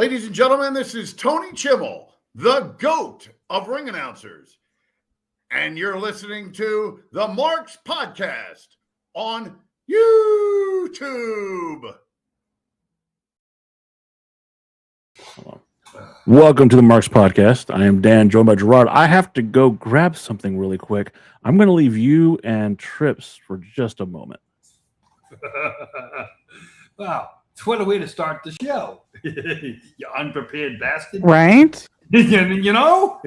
Ladies and gentlemen, this is Tony Chimmel, the GOAT of ring announcers. And you're listening to the Marks Podcast on YouTube. Welcome to the Marks Podcast. I am Dan, joined by Gerard. I have to go grab something really quick. I'm going to leave you and Trips for just a moment. Wow. What a way to start the show. You unprepared bastard. Right? You know?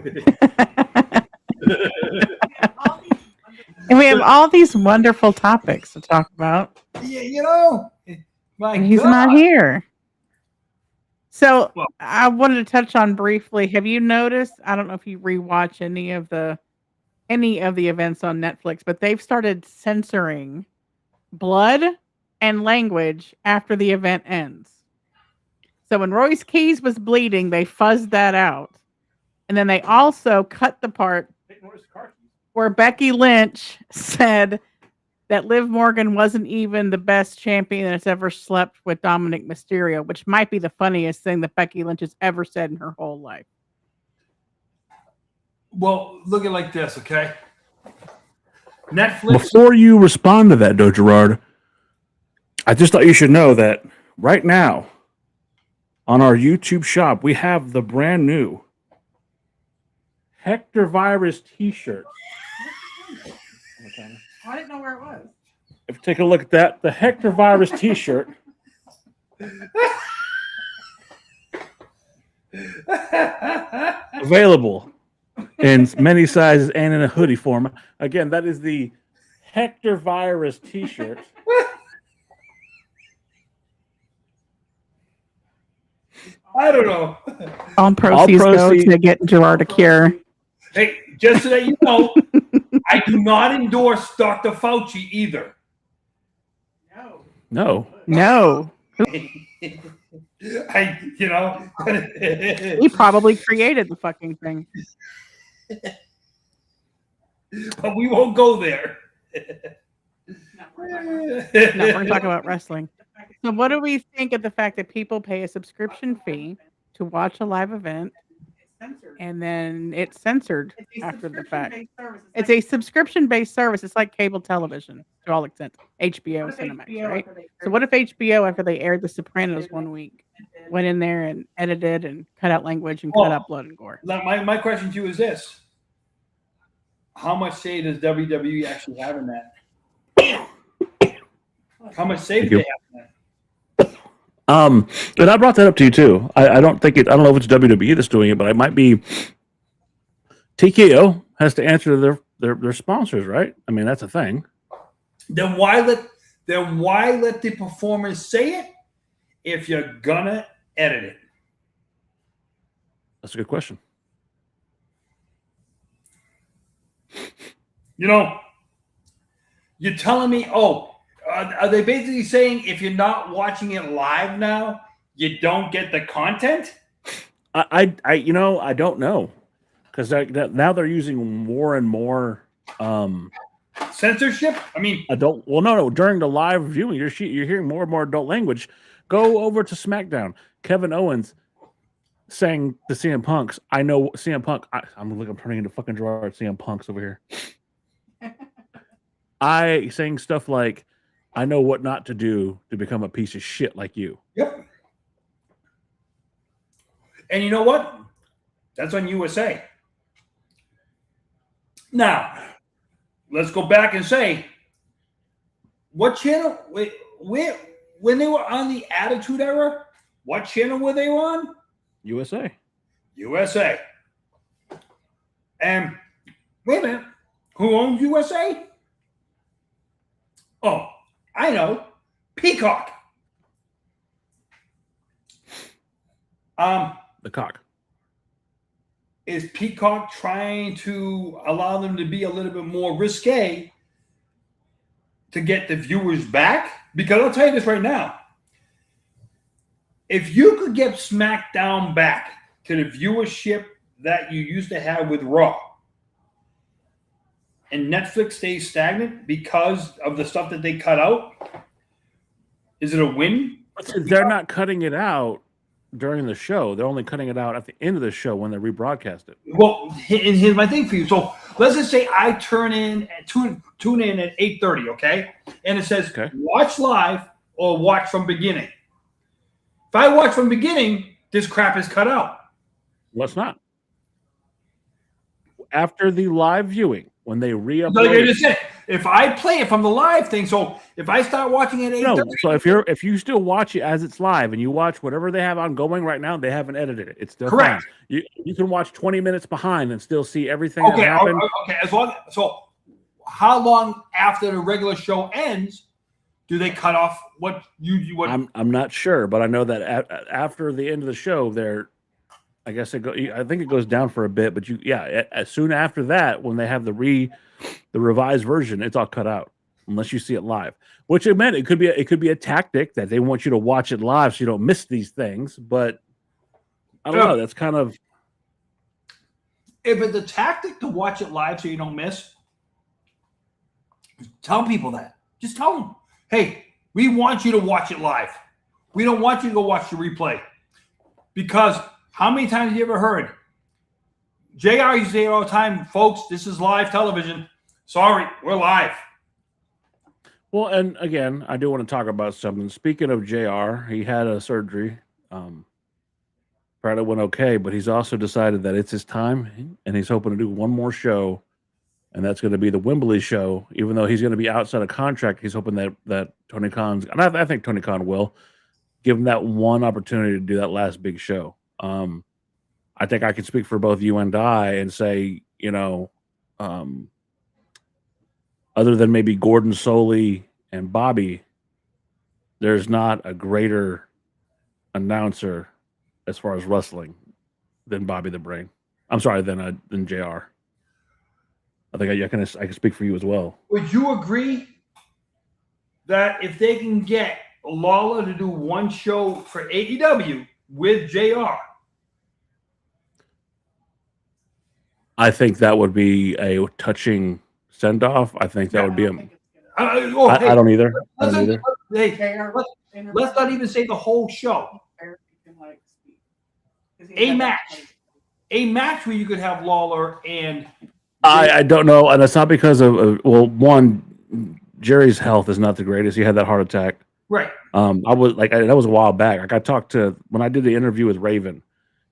And we have all these wonderful topics to talk about. Yeah, you know? And he's not here. So I wanted to touch on briefly. Have you noticed? I don't know if you rewatch any of the events on Netflix, but they've started censoring blood and language after the event ends. So when Royce Keys was bleeding, they fuzzed that out. And then they also cut the part where Becky Lynch said that Liv Morgan wasn't even the best champion that's ever slept with Dominic Mysterio, which might be the funniest thing that Becky Lynch has ever said in her whole life. Well, look at it like this, okay? Netflix. Before you respond to that, though, Gerard, I just thought you should know that right now on our YouTube shop, we have the brand new Hector Virus t-shirt. I didn't know where it was. If you take a look at that, the Hector Virus t-shirt. Available in many sizes and in a hoodie form. Again, that is the Hector Virus t-shirt. I don't know. All proceeds go to get Gerard a cure. Hey, just so that you know, I do not endorse Dr. Fauci either. No. He probably created the fucking thing. But we won't go there. No, we're talking about wrestling. So what do we think of the fact that people pay a subscription fee to watch a live event and then it's censored after the fact? It's a subscription-based service. It's like cable television to all extents. HBO, Cinemax, right? So what if HBO, after they aired The Sopranos one week, went in there and edited and cut out language and cut out blood and gore? My question to you is this. How much say does WWE actually have in that? How much say do they have in that? And I brought that up to you too. I don't know if it's WWE that's doing it, but it might be TKO has to answer their sponsors, right? I mean, that's a thing. Then why let the performers say it if you're gonna edit it? That's a good question. You know, you're telling me, are they basically saying if you're not watching it live now, you don't get the content? I don't know, because now they're using more and more censorship. I mean, adult. Well, no. During the live viewing, you're hearing more and more adult language. Go over to SmackDown. Kevin Owens saying to CM Punk's, "I know CM Punk." I'm turning into fucking Gerard CM Punk's over here. Saying stuff like, I know what not to do to become a piece of shit like you. Yep. And you know what? That's on USA. Now, let's go back and say, what channel? When they were on the Attitude Era, what channel were they on? USA. And wait a minute, who owns USA? Oh, I know, Peacock. The cock. Is Peacock trying to allow them to be a little bit more risque to get the viewers back? Because I'll tell you this right now. If you could get SmackDown back to the viewership that you used to have with Raw, and Netflix stays stagnant because of the stuff that they cut out, is it a win? They're not cutting it out. during the show. They're only cutting it out at the end of the show when they rebroadcast it. Well, here's my thing for you. So let's just say I tune in at 8:30, okay? And it says watch live or watch from beginning. If I watch from beginning, this crap is cut out. Well, it's not. After the live viewing, when they re-upload like I just said, if I play it from the live thing, so if I start watching it at 8:30, so if you still watch it as it's live and you watch whatever they have ongoing right now, they haven't edited it. It's still correct. Fine. You can watch 20 minutes behind and still see everything that happened. Okay, so how long after the regular show ends do they cut off what? I'm not sure, but I know that after the end of the show, I think it goes down for a bit, but as soon after that, when they have the revised version, it's all cut out unless you see it live. Which it meant it could be a tactic that they want you to watch it live so you don't miss these things. But I don't know. That's kind of, if it's a tactic to watch it live so you don't miss, tell people that. Just tell them, hey, we want you to watch it live. We don't want you to go watch the replay because. How many times have you ever heard? JR used to say it all the time, folks, this is live television. Sorry, we're live. Well, and again, I do want to talk about something. Speaking of JR, he had a surgery. Probably went okay, but he's also decided that it's his time, and he's hoping to do one more show, and that's going to be the Wembley show. Even though he's going to be outside of contract, he's hoping that Tony Khan's, and I think Tony Khan will, give him that one opportunity to do that last big show. I think I can speak for both you and I and say, other than maybe Gordon Soley and Bobby, there's not a greater announcer as far as wrestling than Bobby the Brain. I'm sorry, than JR. I think I can speak for you as well. Would you agree that if they can get Lawler to do one show for AEW with JR? I think that would be a touching send-off. I think that would be I don't either. Let's not even say the whole show. A match where you could have Lawler and I don't know, and it's not because of one, Jerry's health is not the greatest. He had that heart attack. Right. that was a while back. Like I talked to when I did the interview with Raven.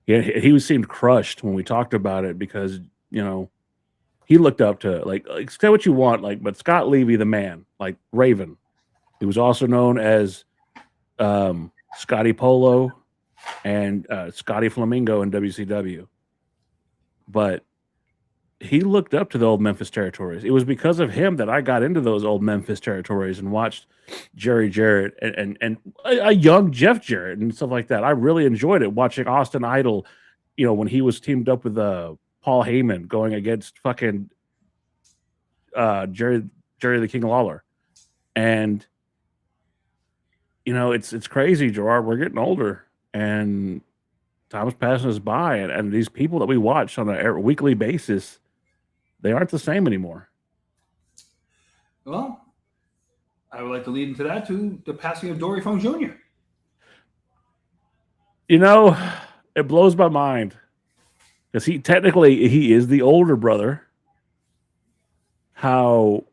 He seemed crushed when we talked about it because he looked up to like say what you want, but Scott Levy, the man, like Raven. He was also known as Scotty Polo and Scotty Flamingo in WCW. But he looked up to the old Memphis territories. It was because of him that I got into those old Memphis territories and watched Jerry Jarrett and a young Jeff Jarrett and stuff like that. I really enjoyed it watching Austin Idol, when he was teamed up with Paul Heyman going against fucking Jerry the King Lawler. And it's crazy, Gerard. We're getting older and time's passing us by, and these people that we watch on a weekly basis, they aren't the same anymore. Well, I would like to lead into that too, the passing of Dory Funk Jr. It blows my mind because he is the older brother. How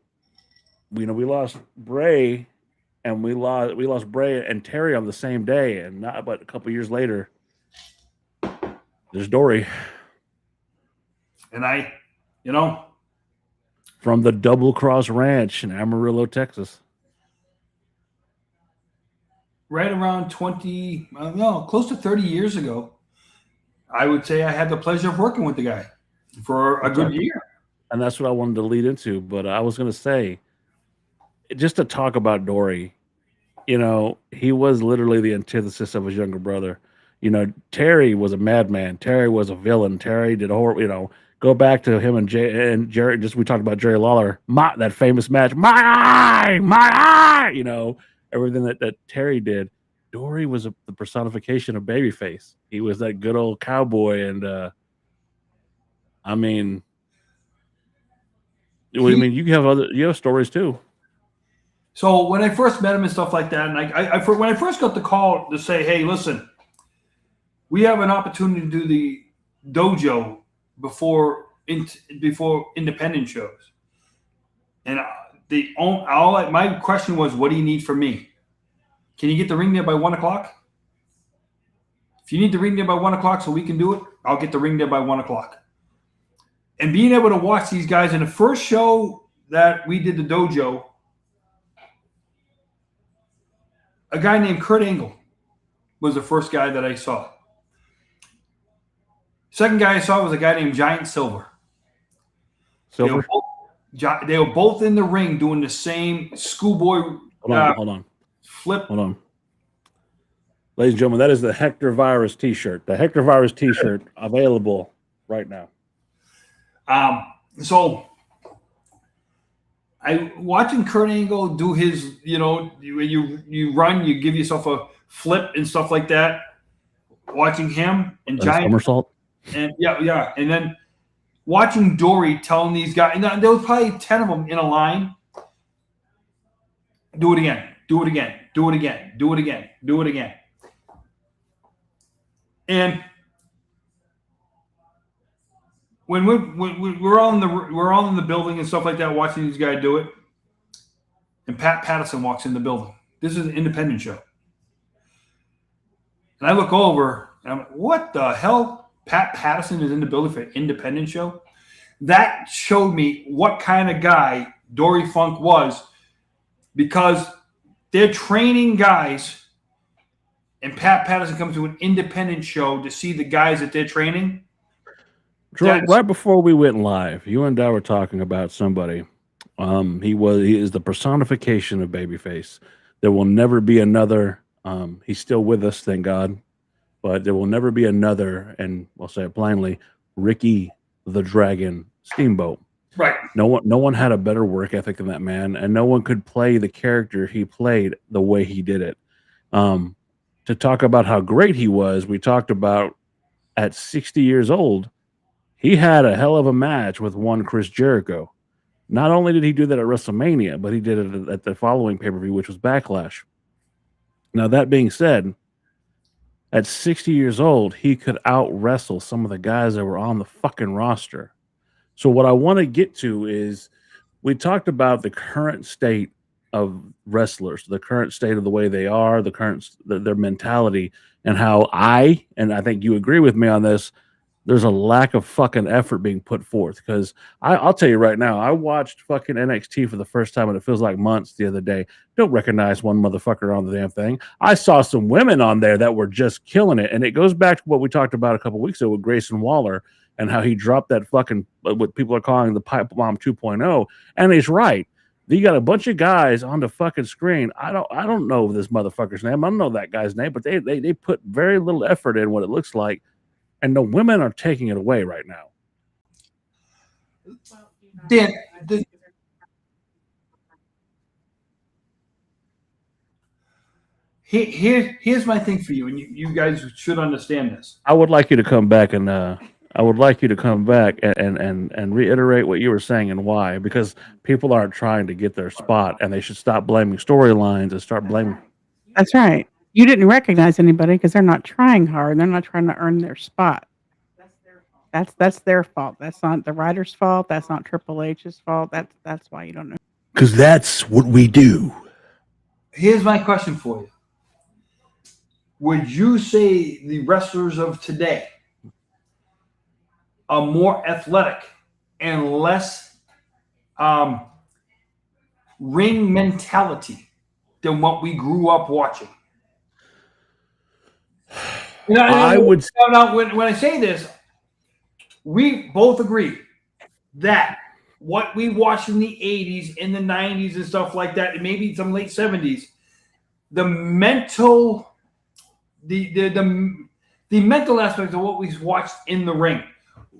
we lost Bray, and we lost Bray and Terry on the same day, and not but a couple years later, there's Dory. And from the Double Cross Ranch in Amarillo, Texas. Right around close to 30 years ago, I would say I had the pleasure of working with the guy for a good year. And that's what I wanted to lead into. But I was going to say, just to talk about Dory, he was literally the antithesis of his younger brother. Terry was a madman. Terry was a villain. Terry did horrible, go back to him and Jerry. We talked about Jerry Lawler, that famous match, my eye, everything that Terry did. Dory was the personification of babyface. He was that good old cowboy. And you have stories too. So when I first met him and stuff like that, and when I first got the call to say, hey, listen, we have an opportunity to do the dojo before independent shows. And my question was, what do you need from me? Can you get the ring there by 1 o'clock? If you need the ring there by 1 o'clock so we can do it, I'll get the ring there by 1 o'clock. And being able to watch these guys in the first show that we did the dojo, a guy named Kurt Angle was the first guy that I saw. Second guy I saw was a guy named Giant Silver. Silver? They were both in the ring doing the same schoolboy Hold on. flip. Hold on. Ladies and gentlemen, that is the Hector Virus t-shirt. The Hector Virus t-shirt available right now. So I watching Kurt Angle do his, you run, you give yourself a flip and stuff like that. Watching him and Giant somersault. And yeah. And then watching Dory telling these guys, and there was probably 10 of them in a line. Do it again. Do it again. Do it again. Do it again. Do it again. And when we're all in the building and stuff like that, watching these guys do it, and Pat Patterson walks in the building. This is an independent show, and I look over and I'm like, "What the hell? Pat Patterson is in the building for an independent show?" That showed me what kind of guy Dory Funk was, because they're training guys. And Pat Patterson comes to an independent show to see the guys that they're training. Jordan, right before we went live, you and I were talking about somebody. He is the personification of babyface. There will never be another. He's still with us, thank God. But there will never be another, and I'll say it plainly, Ricky the Dragon Steamboat. Right. No one had a better work ethic than that man, and no one could play the character he played the way he did it. To talk about how great he was, we talked about at 60 years old, he had a hell of a match with one Chris Jericho. Not only did he do that at WrestleMania, but he did it at the following pay-per-view, which was Backlash. Now, that being said, at 60 years old, he could out-wrestle some of the guys that were on the fucking roster. So what I want to get to is, we talked about the current state of wrestlers, the current state of the way they are, their mentality, and how I think you agree with me on this, there's a lack of fucking effort being put forth. Because I'll tell you right now, I watched fucking NXT for the first time, and it feels like months the other day. Don't recognize one motherfucker on the damn thing. I saw some women on there that were just killing it, and it goes back to what we talked about a couple weeks ago with Grayson Waller and how he dropped that fucking, what people are calling the pipe bomb 2.0, and he's right. You got a bunch of guys on the fucking screen. I don't know this motherfucker's name. I don't know that guy's name, but they put very little effort in what it looks like, and the women are taking it away right now. Dan, here's my thing for you, and you guys should understand this. I would like you to come back and reiterate what you were saying and why, because people aren't trying to get their spot, and they should stop blaming storylines and start blaming. That's right. You didn't recognize anybody because they're not trying hard. They're not trying to earn their spot. That's their fault. That's not the writer's fault. That's not Triple H's fault. That's why you don't know. Because that's what we do. Here's my question for you. Would you say the wrestlers of today are more athletic and less ring mentality than what we grew up watching? When I say this, we both agree that what we watched in the 80s, in the 90s and stuff like that, and maybe some late 70s, the mental aspect of what we watched in the ring,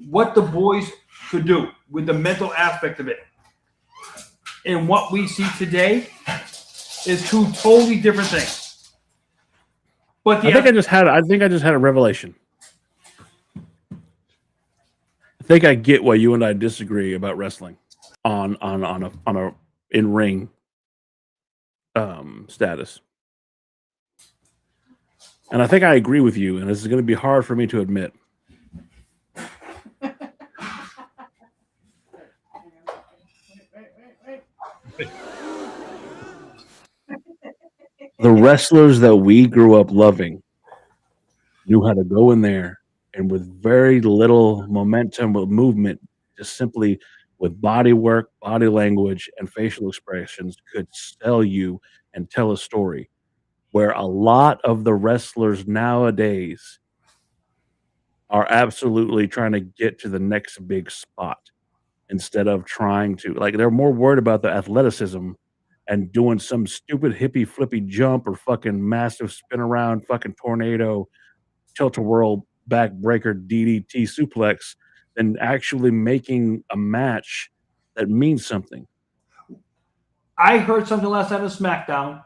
what the boys could do with the mental aspect of it, and what we see today is two totally different things. But I think I just had a revelation. I think I get why you and I disagree about wrestling on a in-ring status. And I think I agree with you, and this is going to be hard for me to admit. The wrestlers that we grew up loving knew how to go in there and with very little momentum with movement, just simply with body work, body language, and facial expressions could sell you and tell a story. Where a lot of the wrestlers nowadays are absolutely trying to get to the next big spot instead of trying to, like, they're more worried about the athleticism and doing some stupid hippie flippy jump or fucking massive spin around fucking tornado tilt-a-whirl backbreaker DDT suplex than actually making a match that means something. I heard something last night on SmackDown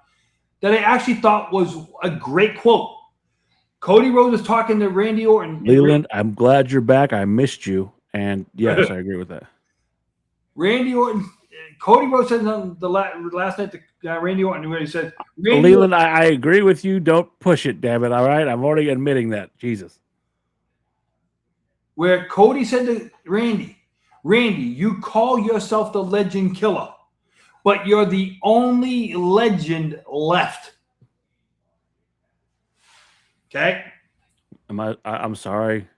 that I actually thought was a great quote. Cody Rhodes was talking to Randy Orton. Leland, I'm glad you're back. I missed you. And yes, I agree with that. Randy Orton, Cody Rhodes said on the last night to Randy Orton, where he said, Leland, I agree with you. Don't push it, damn it. All right. I'm already admitting that. Jesus. Where Cody said to Randy, you call yourself the legend killer, but you're the only legend left. Okay. I'm sorry.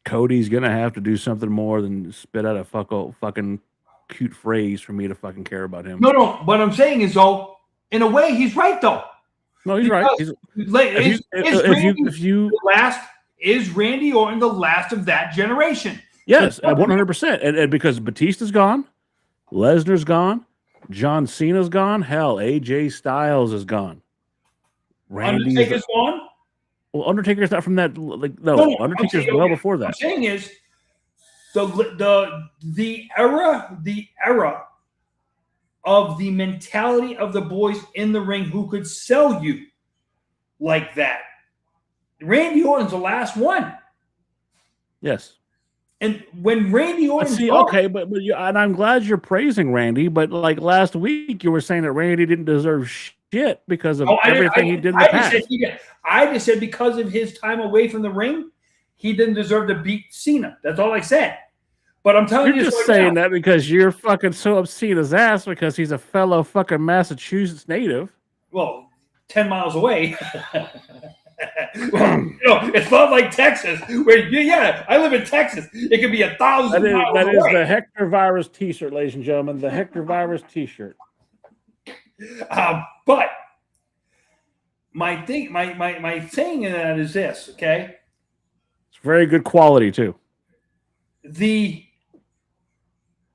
Cody's gonna have to do something more than spit out a fucking cute phrase for me to fucking care about him. No. What I'm saying is, though, in a way, he's right, though. No, he's right. Is Randy Orton the last of that generation? Yes, 100%. And because Batista's gone, Lesnar's gone, John Cena's gone, hell, AJ Styles is gone. Undertaker's gone? Well, Undertaker's not from that. Like, no, Undertaker's well before that. What I'm saying is the era of the mentality of the boys in the ring who could sell you like that. Randy Orton's the last one. Yes. And when Randy Orton, and I'm glad you're praising Randy, but like last week you were saying that Randy didn't deserve shit because of everything he did in the past. I just said because of his time away from the ring, he didn't deserve to beat Cena. That's all I said. But I'm telling you, you're just saying that because you're fucking so upset his ass because he's a fellow fucking Massachusetts native. Well, 10 miles away. Well, it's not like Texas, where I live in Texas. It could be 1,000 miles away. That is the Hector Virus T-shirt, ladies and gentlemen. The Hector Virus T-shirt. But my saying in that is this, okay? It's very good quality too. The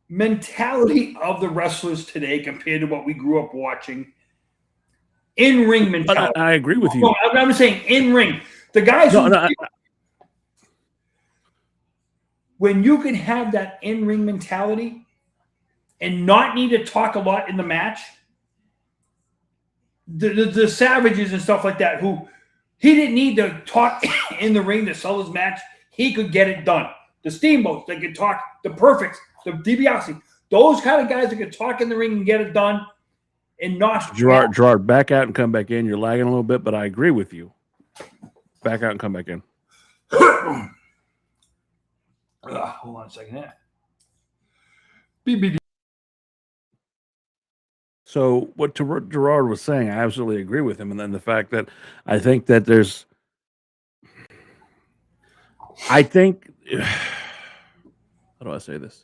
mentality of the wrestlers today compared to what we grew up watching. In-ring mentality. I agree with you. No, I'm saying in-ring. The guys when you can have that in-ring mentality and not need to talk a lot in the match, the Savages and stuff like that, who he didn't need to talk in the ring to sell his match, he could get it done. The Steamboats, they could talk, the Perfects, the DiBiase, those kind of guys that could talk in the ring and get it done. And not Gerard, back out and come back in. You're lagging a little bit, but I agree with you. Back out and come back in. Hold on a second. BBD. So what Gerard was saying, I absolutely agree with him. And then the fact that I think that how do I say this?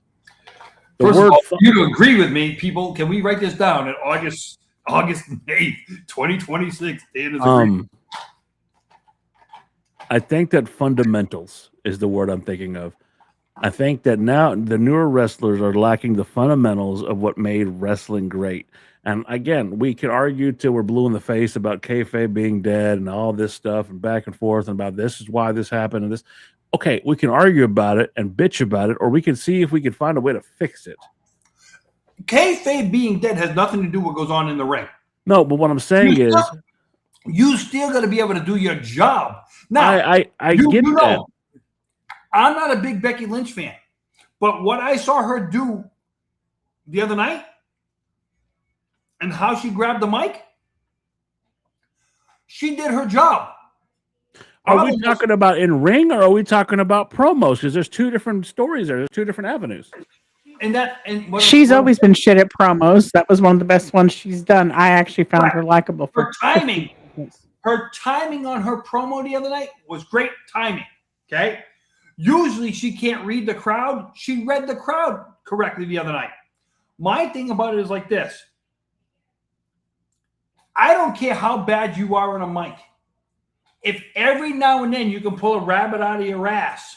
First of all, for you to agree with me, people, can we write this down at August 8th, 2026? I think that fundamentals is the word I'm thinking of. I think that now the newer wrestlers are lacking the fundamentals of what made wrestling great. And again, we can argue till we're blue in the face about kayfabe being dead and all this stuff and back and forth and about this is why this happened and this. Okay, we can argue about it and bitch about it, or we can see if we can find a way to fix it. Kayfabe being dead has nothing to do with what goes on in the ring. No, but what I'm saying is, you still got to be able to do your job. Now, I get that. I'm not a big Becky Lynch fan, but what I saw her do the other night and how she grabbed the mic, She did her job. Are we talking about in ring or are we talking about promos? Because there's two different stories there. There's two different avenues. She's always been shit at promos. That was one of the best ones she's done. I actually found her likable. Her timing on her promo the other night was great timing. Okay. Usually she can't read the crowd. She read the crowd correctly the other night. My thing about it is like this. I don't care how bad you are on a mic. If every now and then you can pull a rabbit out of your ass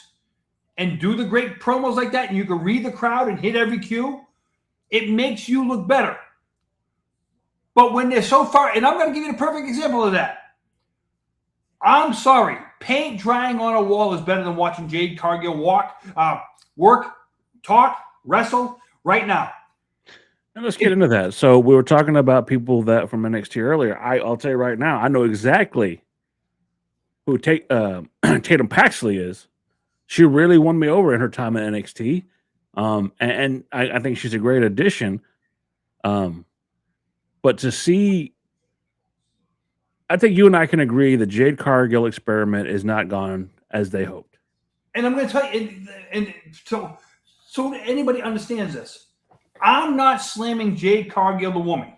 and do the great promos like that, and you can read the crowd and hit every cue, it makes you look better. But when they're so far, and I'm going to give you the perfect example of that. I'm sorry. Paint drying on a wall is better than watching Jade Cargill work, talk, wrestle right now. And let's get into that. So we were talking about people that from NXT earlier. I'll tell you right now, I know exactly who Tatum Paxley is. She really won me over in her time at NXT. And I think she's a great addition. But to see, I think you and I can agree the Jade Cargill experiment is not gone as they hoped. And I'm going to tell you, and so anybody understands this, I'm not slamming Jade Cargill, the woman.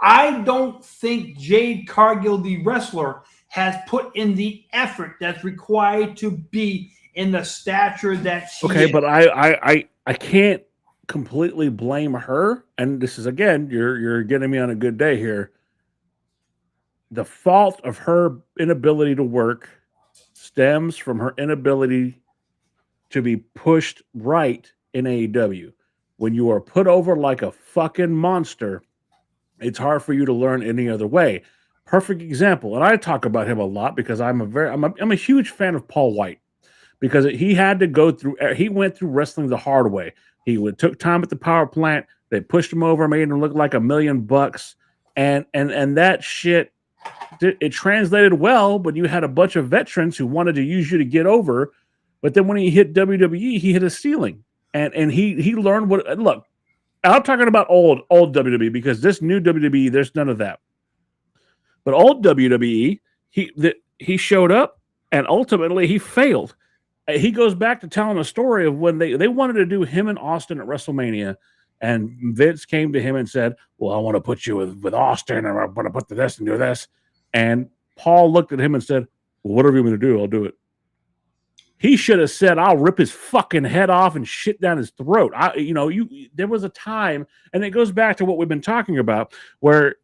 I don't think Jade Cargill, the wrestler, has put in the effort that's required to be in the stature that she is. But I can't completely blame her. And this is, again, you're getting me on a good day here. The fault of her inability to work stems from her inability to be pushed right in AEW. When you are put over like a fucking monster, it's hard for you to learn any other way. Perfect example, and I talk about him a lot because I'm a huge fan of Paul White because he went through wrestling the hard way. He took time at the power plant. They pushed him over, made him look like $1 million, and that shit. It translated well, but you had a bunch of veterans who wanted to use you to get over. But then when he hit WWE, he hit a ceiling, and he learned what. Look, I'm talking about old WWE because this new WWE, there's none of that. But old WWE, he showed up and ultimately he failed. He goes back to telling a story of when they wanted to do him and Austin at WrestleMania, and Vince came to him and said, "Well, I want to put you with Austin, and I want to put this and do this." And Paul looked at him and said, "Well, whatever you're going to do, I'll do it." He should have said, "I'll rip his fucking head off and shit down his throat." There was a time, and it goes back to what we've been talking about, where.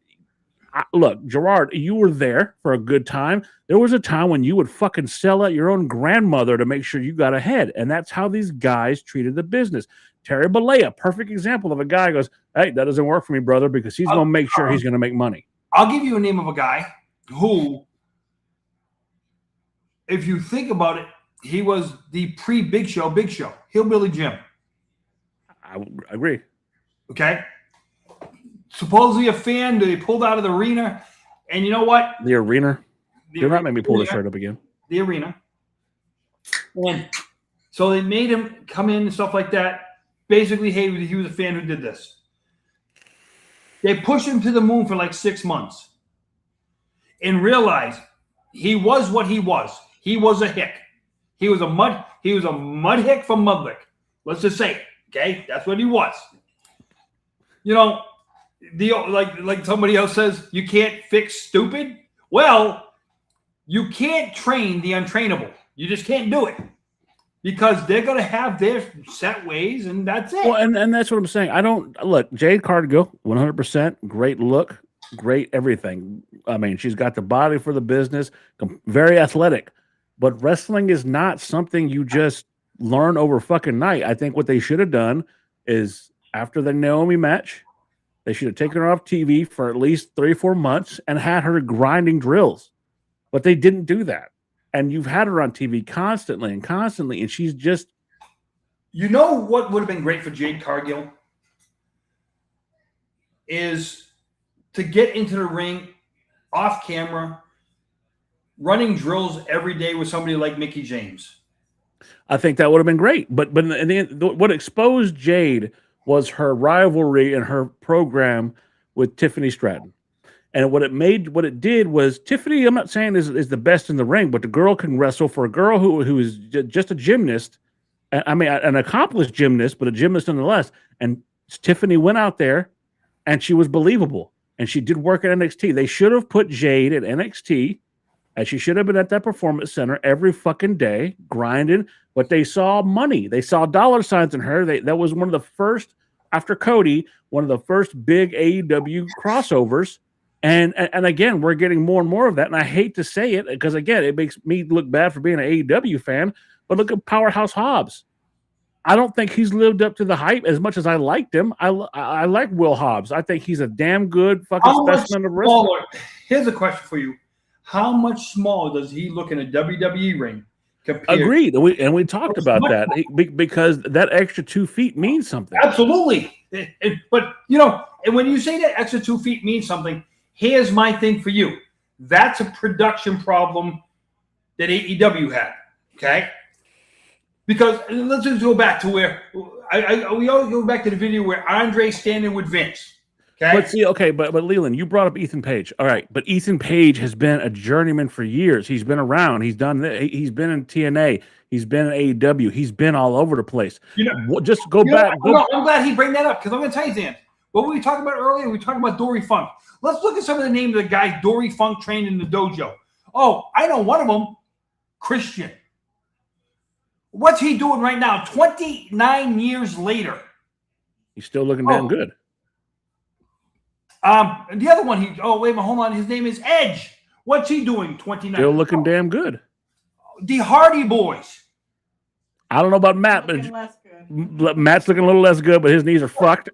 Look, Gerard, you were there for a good time. There was a time when you would fucking sell out your own grandmother to make sure you got ahead. And that's how these guys treated the business. Terry Bollea, perfect example of a guy who goes, "Hey, that doesn't work for me, brother," because he's going to make sure he's going to make money. I'll give you a name of a guy who, if you think about it, he was the pre-Big Show, Hillbilly Jim. I agree. Okay. Supposedly a fan, they pulled out of the arena, and you know what? The arena. You're not making me pull the shirt up again. The arena. And so they made him come in and stuff like that. Basically, hey, he was a fan who did this. They pushed him to the moon for like 6 months and realized he was what he was. He was a hick. He was a mud hick from Mudlick. Let's just say it. Okay? That's what he was. Like somebody else says, you can't fix stupid. Well, you can't train the untrainable. You just can't do it because they're going to have their set ways, and that's it. Well, and that's what I'm saying. Look, Jade Cargill, 100%, great look, great everything. I mean, she's got the body for the business, very athletic. But wrestling is not something you just learn over fucking night. I think what they should have done is after the Naomi match, they should have taken her off TV for at least 3 or 4 months and had her grinding drills. But they didn't do that. And you've had her on TV constantly, and she's just... You know what would have been great for Jade Cargill? Is to get into the ring, off camera, running drills every day with somebody like Mickie James. I think that would have been great. But in the end, what exposed Jade was her rivalry and her program with Tiffany Stratton. And what it did was Tiffany, I'm not saying is the best in the ring, but the girl can wrestle. For a girl who is just a gymnast, I mean, an accomplished gymnast, but a gymnast nonetheless. And Tiffany went out there and she was believable. And she did work at NXT. They should have put Jade at NXT, and she should have been at that performance center every fucking day, grinding. But they saw money. They saw dollar signs in her. That was one of the first, after Cody, one of the first big AEW crossovers. And again, we're getting more and more of that. And I hate to say it because, again, it makes me look bad for being an AEW fan. But look at Powerhouse Hobbs. I don't think he's lived up to the hype as much as I liked him. I like Will Hobbs. I think he's a damn good fucking specimen of wrestling. Here's a question for you. How much smaller does he look in a WWE ring? Agreed. And we talked about that because that extra 2 feet means something. Absolutely. But, you know, and when you say that extra 2 feet means something, here's my thing for you. That's a production problem that AEW had, okay? Because let's just go back to where we always go back to the video where Andre's standing with Vince. Okay. But Leland, you brought up Ethan Page. All right, but Ethan Page has been a journeyman for years. He's been around. He's done. He's been in TNA. He's been in AEW. He's been all over the place. You know, just go back. I'm glad he bring that up because I'm going to tell you, Dan. What were we talking about earlier? We were talking about Dory Funk. Let's look at some of the names of the guys Dory Funk trained in the dojo. Oh, I know one of them, Christian. What's he doing right now? 29 years later. He's still looking damn good. The other one, wait a minute, hold on. His name is Edge. What's he doing? 29. Still looking damn good. The Hardy Boys. I don't know about Matt, but Matt's looking a little less good, but his knees are fucked.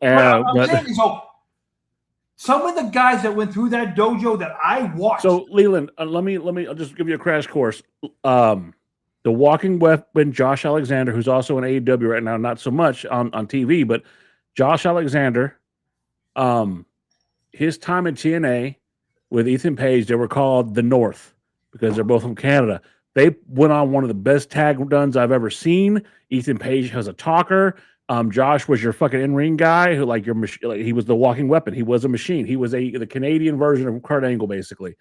Some of the guys that went through that dojo that I watched. So Leland, let me. I'll just give you a crash course. The Walking Weapon, Josh Alexander, who's also in AEW right now, not so much on TV, but Josh Alexander, his time in TNA with Ethan Page, they were called the North because they're both from Canada. They went on one of the best tag runs I've ever seen. Ethan Page was a talker. Josh was your fucking in-ring guy who, like, he was the Walking Weapon. He was a machine. He was the Canadian version of Kurt Angle, basically.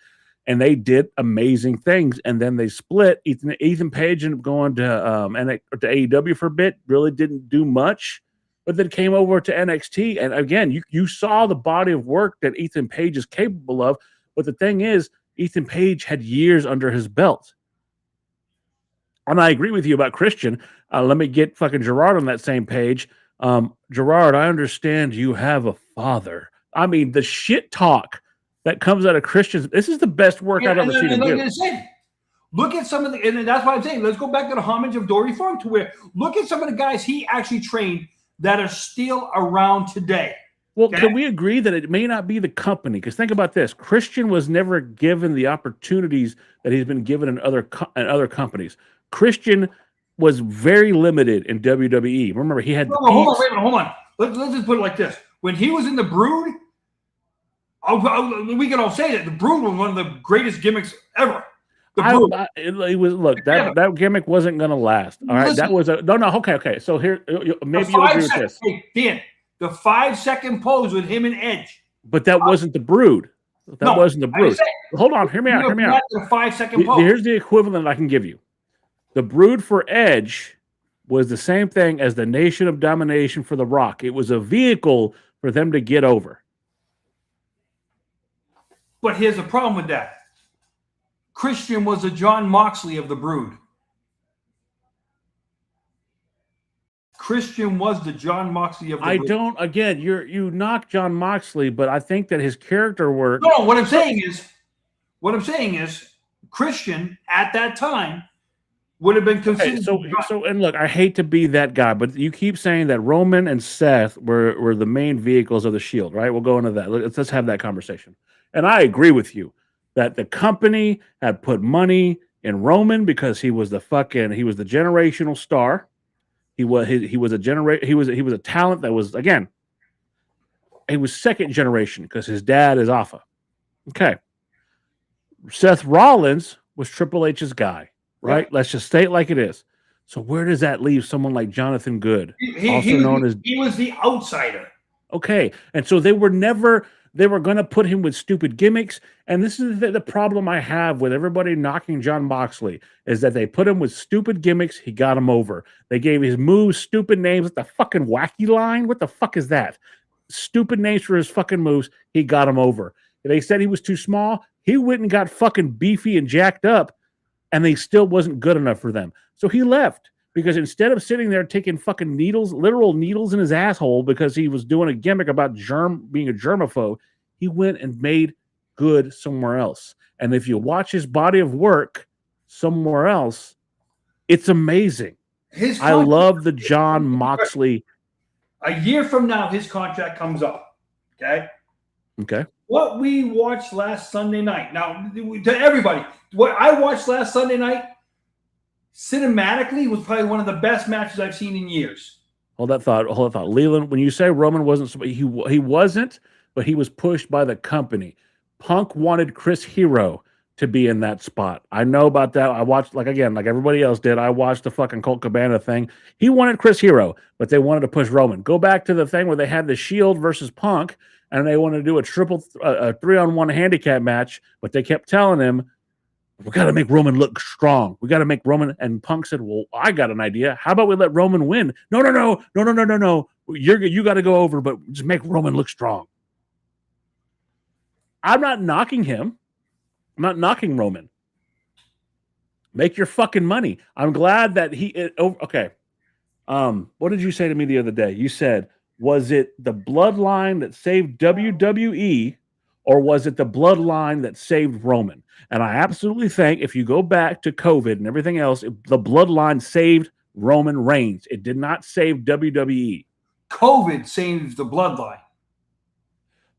And they did amazing things. And then they split. Ethan Page ended up going to AEW for a bit. Really didn't do much, but then came over to NXT. And again, you saw the body of work that Ethan Page is capable of. But the thing is, Ethan Page had years under his belt. And I agree with you about Christian. Let me get fucking Gerard on that same page. Gerard, I understand you have a father. I mean, the shit talk that comes out of Christians. This is the best work I've ever seen him do. Look at some of the, and that's why I'm saying, let's go back to the homage of Dory Funk to where, look at some of the guys he actually trained that are still around today. Well, can we agree that it may not be the company? Because think about this. Christian was never given the opportunities that he's been given in other companies. Christian was very limited in WWE. Remember, he had hold on. Let's just put it like this. When he was in the Brood, we can all say that the Brood was one of the greatest gimmicks ever. That gimmick wasn't going to last. All right, that was okay. So here, maybe you'll agree with this. Hey, Dan, the 5-second pose with him and Edge. But that wasn't the Brood. That wasn't the Brood. Hold on, hear me out. The 5-second pose. Here's the equivalent I can give you. The Brood for Edge was the same thing as the Nation of Domination for The Rock. It was a vehicle for them to get over. But here's the problem with that. Christian was the John Moxley of the Brood. Christian was the John Moxley of the Brood. Again, you knock John Moxley, but I think that his character work. No, what I'm saying is Christian at that time would have been considered. So, and look, I hate to be that guy, but you keep saying that Roman and Seth were the main vehicles of the Shield, right? We'll go into that. Let's have that conversation. And I agree with you that the company had put money in Roman because he was the generational star. He was a talent that was, again, he was second generation because his dad is Alpha. Okay. Seth Rollins was Triple H's guy, right? Let's just state it like it is. So where does that leave someone like Jonathan Good, he was the outsider? Okay. And so they were never They were going to put him with stupid gimmicks. And this is the problem I have with everybody knocking Jon Moxley, is that they put him with stupid gimmicks. He got him over. They gave his moves stupid names. What the fucking wacky line? What the fuck is that? Stupid names for his fucking moves. He got him over. They said he was too small. He went and got fucking beefy and jacked up, and they still wasn't good enough for them. So he left. Because instead of sitting there taking fucking needles, literal needles in his asshole because he was doing a gimmick about being a germaphobe, he went and made good somewhere else. And if you watch his body of work somewhere else, it's amazing. I love the Jon Moxley. A year from now, his contract comes up. Okay? Okay. What we watched last Sunday night. Now, to everybody, what I watched last Sunday night, cinematically was probably one of the best matches I've seen in years. Hold that thought. Leland, when you say Roman wasn't, he wasn't, but he was pushed by the company. Punk wanted Chris Hero to be in that spot. I know about that. I watched, like everybody else did, I watched the fucking Colt Cabana thing. He wanted Chris Hero, but they wanted to push Roman. Go back to the thing where they had the Shield versus Punk, and they wanted to do a 3-on-1 handicap match, but they kept telling him, we got to make Roman look strong. We got to make Roman. And Punk said, well, I got an idea. How about we let Roman win? No. You got to go over, but just make Roman look strong. I'm not knocking him. I'm not knocking Roman. Make your fucking money. I'm glad that okay. What did you say to me the other day? You said, was it the bloodline that saved WWE, or was it the bloodline that saved Roman? And I absolutely think if you go back to COVID and everything else, the bloodline saved Roman Reigns. It did not save WWE. COVID saved the bloodline.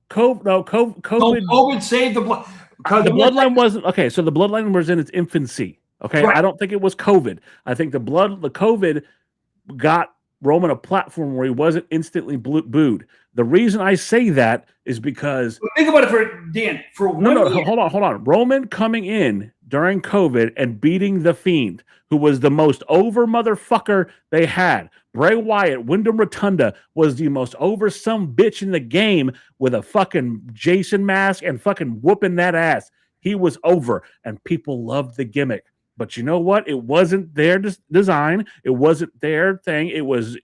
COVID saved the blood. The bloodline wasn't okay. So the bloodline was in its infancy. Okay, right. I don't think it was COVID. I think the COVID got Roman a platform where he wasn't instantly booed. The reason I say that is because think about it for Dan. For one year. Hold on. Roman coming in during COVID and beating the Fiend, who was the most over motherfucker they had. Bray Wyatt, Wyndham Rotunda was the most over some bitch in the game with a fucking Jason mask and fucking whooping that ass. He was over, and people loved the gimmick. But you know what? It wasn't their design. It wasn't their thing. It was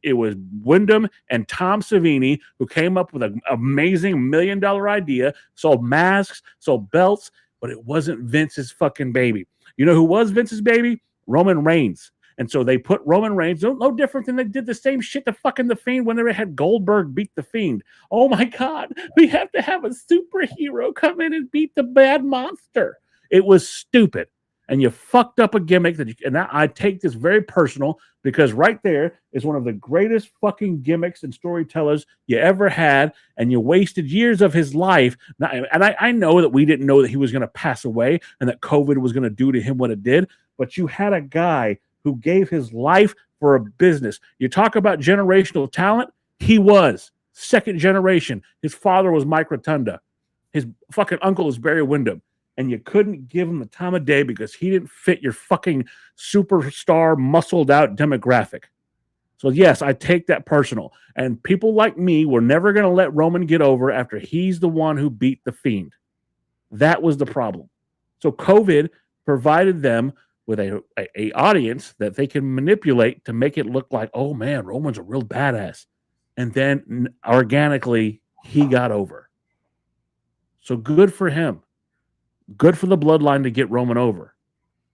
Wyndham and Tom Savini who came up with an amazing $1 million idea, sold masks, sold belts, but it wasn't Vince's fucking baby. You know who was Vince's baby? Roman Reigns. And so they put Roman Reigns, no different than they did the same shit to fucking the Fiend when they had Goldberg beat the Fiend. Oh my God, we have to have a superhero come in and beat the bad monster. It was stupid. And you fucked up a gimmick I take this very personal, because right there is one of the greatest fucking gimmicks and storytellers you ever had, and you wasted years of his life. And I know that we didn't know that he was going to pass away and that COVID was going to do to him what it did, but you had a guy who gave his life for a business. You talk about generational talent. He was second generation. His father was Mike Rotunda. His fucking uncle is Barry Windham. And you couldn't give him the time of day because he didn't fit your fucking superstar, muscled out demographic. So yes, I take that personal. And people like me were never going to let Roman get over after he's the one who beat the Fiend. That was the problem. So COVID provided them with a audience that they can manipulate to make it look like, oh man, Roman's a real badass. And then organically, he got over. So good for him. Good for the bloodline to get Roman over.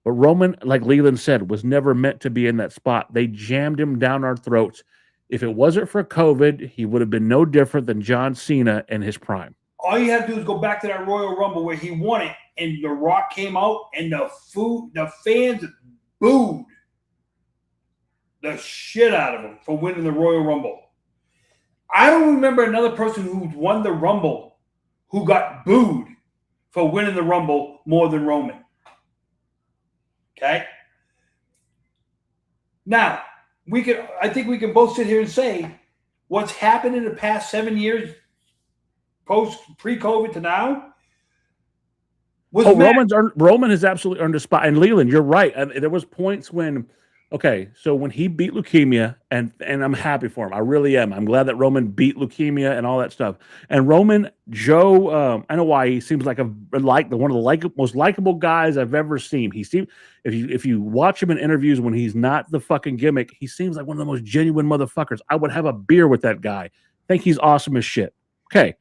But Roman, like Leland said, was never meant to be in that spot. They jammed him down our throats. If it wasn't for COVID, he would have been no different than John Cena in his prime. All you have to do is go back to that Royal Rumble where he won it, and The Rock came out, and the fans booed the shit out of him for winning the Royal Rumble. I don't remember another person who won the Rumble who got booed for winning the Rumble more than Roman. Okay? Now, I think we can both sit here and say what's happened in the past 7 years, pre-COVID to now. Roman has absolutely earned a spot. And Leland, you're right. There was points when Okay, so when he beat leukemia, and I'm happy for him. I really am. I'm glad that Roman beat leukemia and all that stuff. And Roman, Joe, I know why he seems like one of the most likable guys I've ever seen. He seems if you watch him in interviews when he's not the fucking gimmick, he seems like one of the most genuine motherfuckers. I would have a beer with that guy. Think he's awesome as shit. Okay,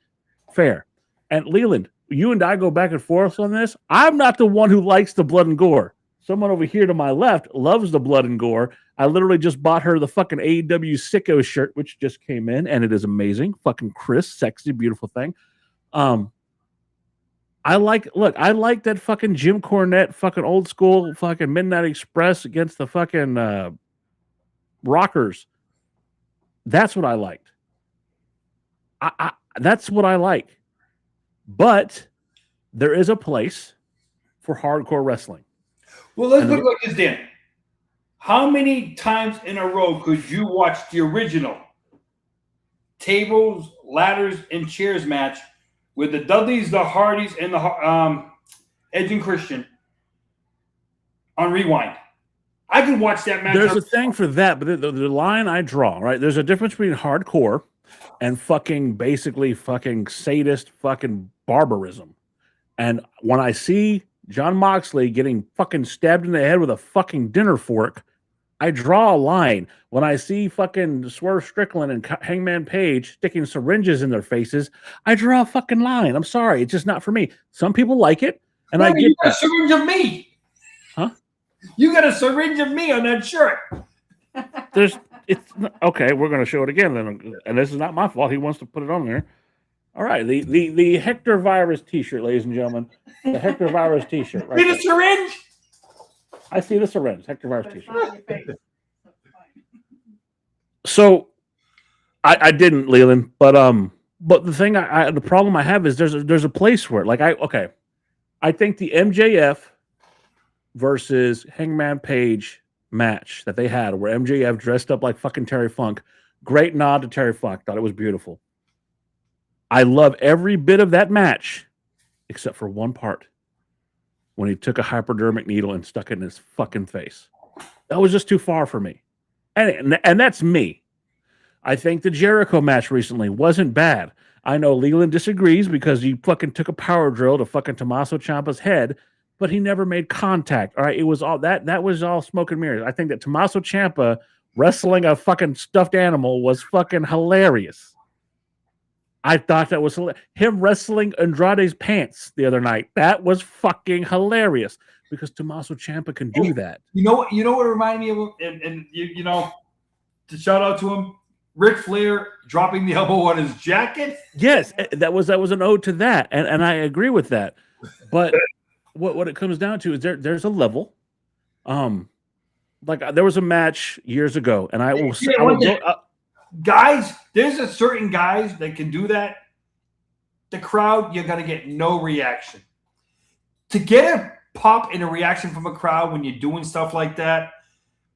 fair. And Leland, you and I go back and forth on this. I'm not the one who likes the blood and gore. Someone over here to my left loves the blood and gore. I literally just bought her the fucking AEW Sicko shirt, which just came in, and it is amazing. Fucking crisp, sexy, beautiful thing. I like that fucking Jim Cornette, fucking old school, fucking Midnight Express against the fucking Rockers. That's what I liked. That's what I like. But there is a place for hardcore wrestling. Well, let's look like this, Dan. How many times in a row could you watch the original tables, ladders, and chairs match with the Dudleys, the Hardys, and the Edge and Christian on Rewind? I can watch that match. There's a thing for that, but the line I draw, right? There's a difference between hardcore and fucking basically fucking sadist fucking barbarism. And when I see John Moxley getting fucking stabbed in the head with a fucking dinner fork, I draw a line. When I see fucking Swerve Strickland and Hangman Page sticking syringes in their faces, I draw a fucking line. I'm sorry, it's just not for me. Some people like it, and I get you got a syringe of me. Huh? You got a syringe of me on that shirt. Okay. We're gonna show it again, then, and this is not my fault. He wants to put it on there. All right, the Hector Virus T-shirt, ladies and gentlemen, the Hector Virus T-shirt. Right see the syringe? I see the syringe. Hector Virus T-shirt. So, I didn't, Leland, but the thing the problem I have is there's a place for it. Like I think the MJF versus Hangman Page match that they had, where MJF dressed up like fucking Terry Funk, great nod to Terry Funk. Thought it was beautiful. I love every bit of that match, except for one part. When he took a hypodermic needle and stuck it in his fucking face. That was just too far for me. And that's me. I think the Jericho match recently wasn't bad. I know Leland disagrees because he fucking took a power drill to fucking Tommaso Ciampa's head, but he never made contact. All right, it was all that was all smoke and mirrors. I think that Tommaso Ciampa wrestling a fucking stuffed animal was fucking hilarious. I thought that was him wrestling Andrade's pants the other night. That was fucking hilarious because Tommaso Ciampa can do that. You know what reminded me of him? And you know, to shout out to him, Ric Flair dropping the elbow on his jacket. Yes, that was an ode to that, and I agree with that. But what it comes down to is there's a level. Like there was a match years ago, and I will guys, there's a certain guys that can do that. The crowd, you're going to get no reaction. To get a pop and a reaction from a crowd when you're doing stuff like that,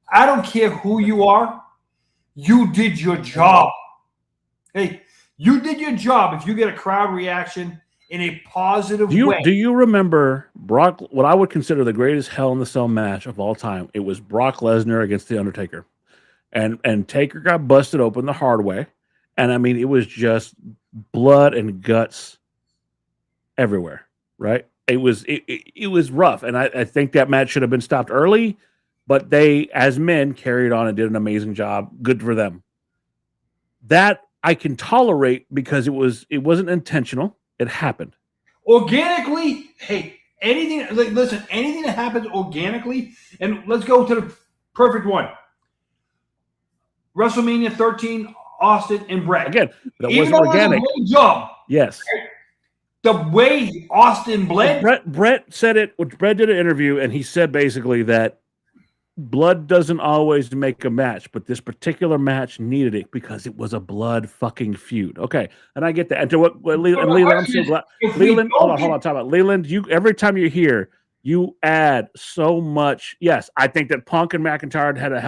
I don't care who you are. You did your job. Hey, you did your job if you get a crowd reaction in a positive way. Do you remember Brock, what I would consider the greatest Hell in the Cell match of all time? It was Brock Lesnar against The Undertaker. And Taker got busted open the hard way. And I mean, it was just blood and guts everywhere, right? It was rough. And I think that match should have been stopped early, but they, as men, carried on and did an amazing job. Good for them. That I can tolerate because it wasn't intentional. It happened. Organically, hey, anything that happens organically, and let's go to the perfect one. WrestleMania 13, Austin and Brett. Again, that wasn't organic. It was a job. Yes. The way Austin bled. Brett said it. Brett did an interview, and he said basically that blood doesn't always make a match, but this particular match needed it because it was a blood fucking feud. Okay, and I get that. And to what Leland, I'm so glad. Leland, hold on, talk about Leland. You every time you're here, you add so much. Yes, I think that Punk and McIntyre did a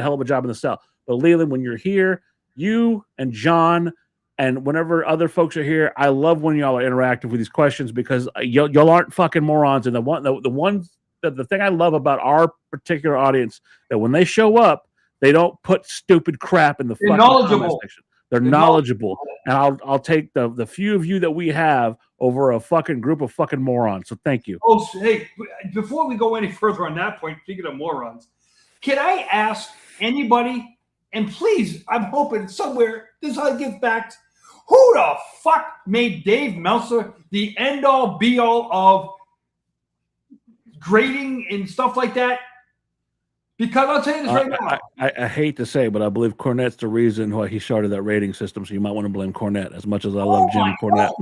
hell of a job in the cell. But Leland, when you're here, you and John, and whenever other folks are here, I love when y'all are interactive with these questions because y'all aren't fucking morons. And the the thing I love about our particular audience that when they show up, they don't put stupid crap in the fucking comment section. They're knowledgeable, and I'll take the few of you that we have over a fucking group of fucking morons. So thank you. Oh, hey, before we go any further on that point, speaking of morons, can I ask anybody, and please, I'm hoping somewhere this all gets back, who the fuck made Dave Meltzer the end-all, be-all of grading and stuff like that? Because I'll tell you this right now. I hate to say, but I believe Cornette's the reason why he started that rating system, so you might want to blame Cornette as much as I love Jimmy Cornette.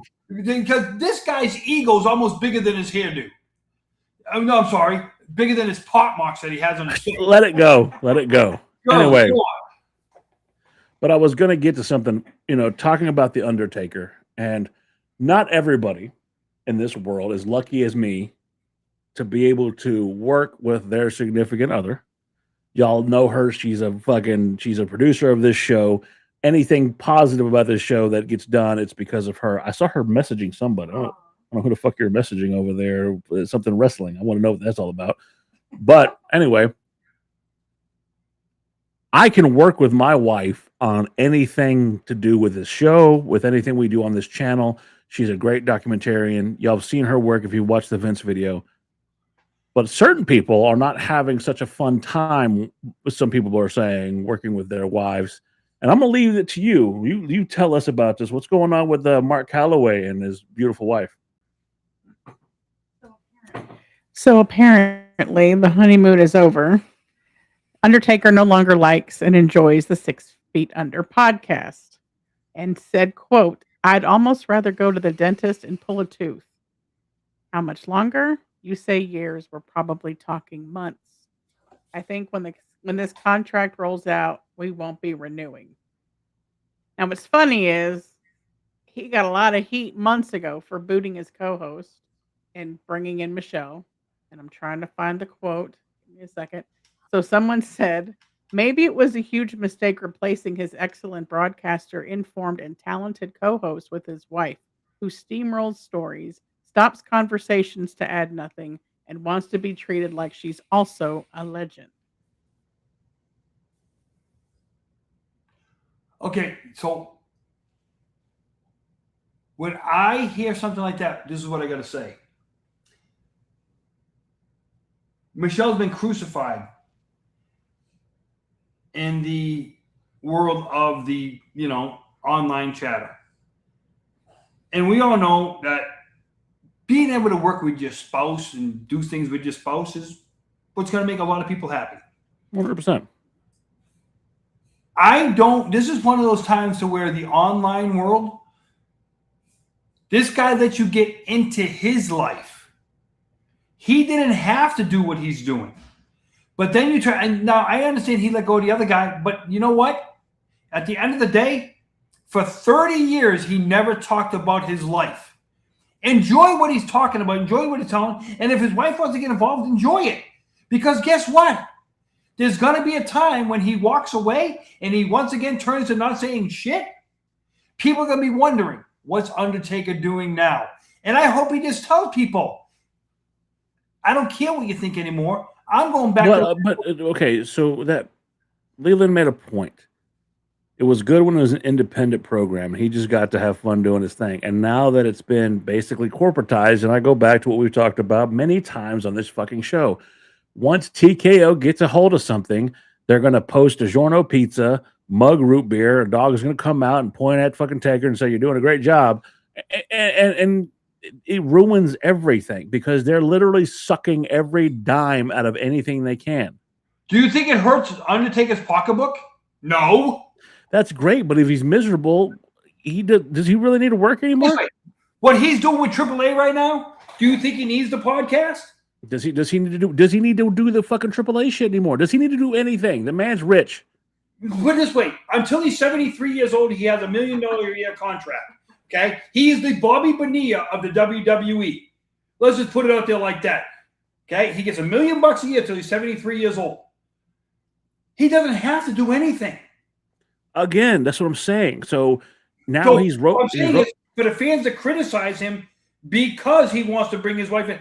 Because this guy's ego is almost bigger than his hairdo. Oh, no, I'm sorry. Bigger than his pot marks that he has on his face. Let it go. Let it go. Anyway. But I was going to get to something, talking about The Undertaker. And not everybody in this world is lucky as me to be able to work with their significant other. Y'all know her. She's a producer of this show. Anything positive about this show that gets done, it's because of her. I saw her messaging somebody. I don't know who the fuck you're messaging over there. It's something wrestling. I want to know what that's all about. But anyway, I can work with my wife on anything to do with this show, with anything we do on this channel. She's a great documentarian. Y'all have seen her work if you watch the Vince video. But certain people are not having such a fun time, some people are saying, working with their wives. And I'm going to leave it to you. You tell us about this. What's going on with Mark Calloway and his beautiful wife? So apparently the honeymoon is over. Undertaker no longer likes and enjoys the 6 Feet Under podcast and said, quote, "I'd almost rather go to the dentist and pull a tooth. How much longer? You say years. We're probably talking months. I think when this contract rolls out, we won't be renewing." Now, what's funny is he got a lot of heat months ago for booting his co-host and bringing in Michelle. And I'm trying to find the quote. Give me a second. So someone said, maybe it was a huge mistake replacing his excellent broadcaster, informed, and talented co-host with his wife, who steamrolls stories, stops conversations to add nothing, and wants to be treated like she's also a legend. Okay, so when I hear something like that, this is what I got to say. Michelle's been crucified in the world of the, online chatter. And we all know that being able to work with your spouse and do things with your spouse is what's going to make a lot of people happy. 100%. This is one of those times to where the online world, this guy lets you get into his life. He didn't have to do what he's doing. But then you try, and now I understand he let go of the other guy, but you know what? At the end of the day, for 30 years, he never talked about his life. Enjoy what he's talking about. Enjoy what he's telling. And if his wife wants to get involved, enjoy it. Because guess what? There's going to be a time when he walks away and he once again turns to not saying shit. People are going to be wondering, what's Undertaker doing now? And I hope he just tells people, I don't care what you think anymore. I'm going back. Okay, so that Leland made a point. It was good when it was an independent program. He just got to have fun doing his thing. And now that it's been basically corporatized, and I go back to what we've talked about many times on this fucking show, once TKO gets a hold of something, they're going to post a Giorno pizza, mug root beer. A dog is going to come out and point at fucking Taker and say, "You're doing a great job." And it ruins everything because they're literally sucking every dime out of anything they can. Do you think it hurts Undertaker's pocketbook? No. That's great, but if he's miserable, does he really need to work anymore? What he's doing with AAA right now, do you think he needs the podcast? Does he need to do the fucking AAA shit anymore? Does he need to do anything? The man's rich. Put it this way, until he's 73 years old, he has $1 million a year contract. Okay? He is the Bobby Bonilla of the WWE. Let's just put it out there like that. Okay? He gets $1 million a year until he's 73 years old. He doesn't have to do anything. Again, that's what I'm saying. So now for the fans that criticize him, because he wants to bring his wife in.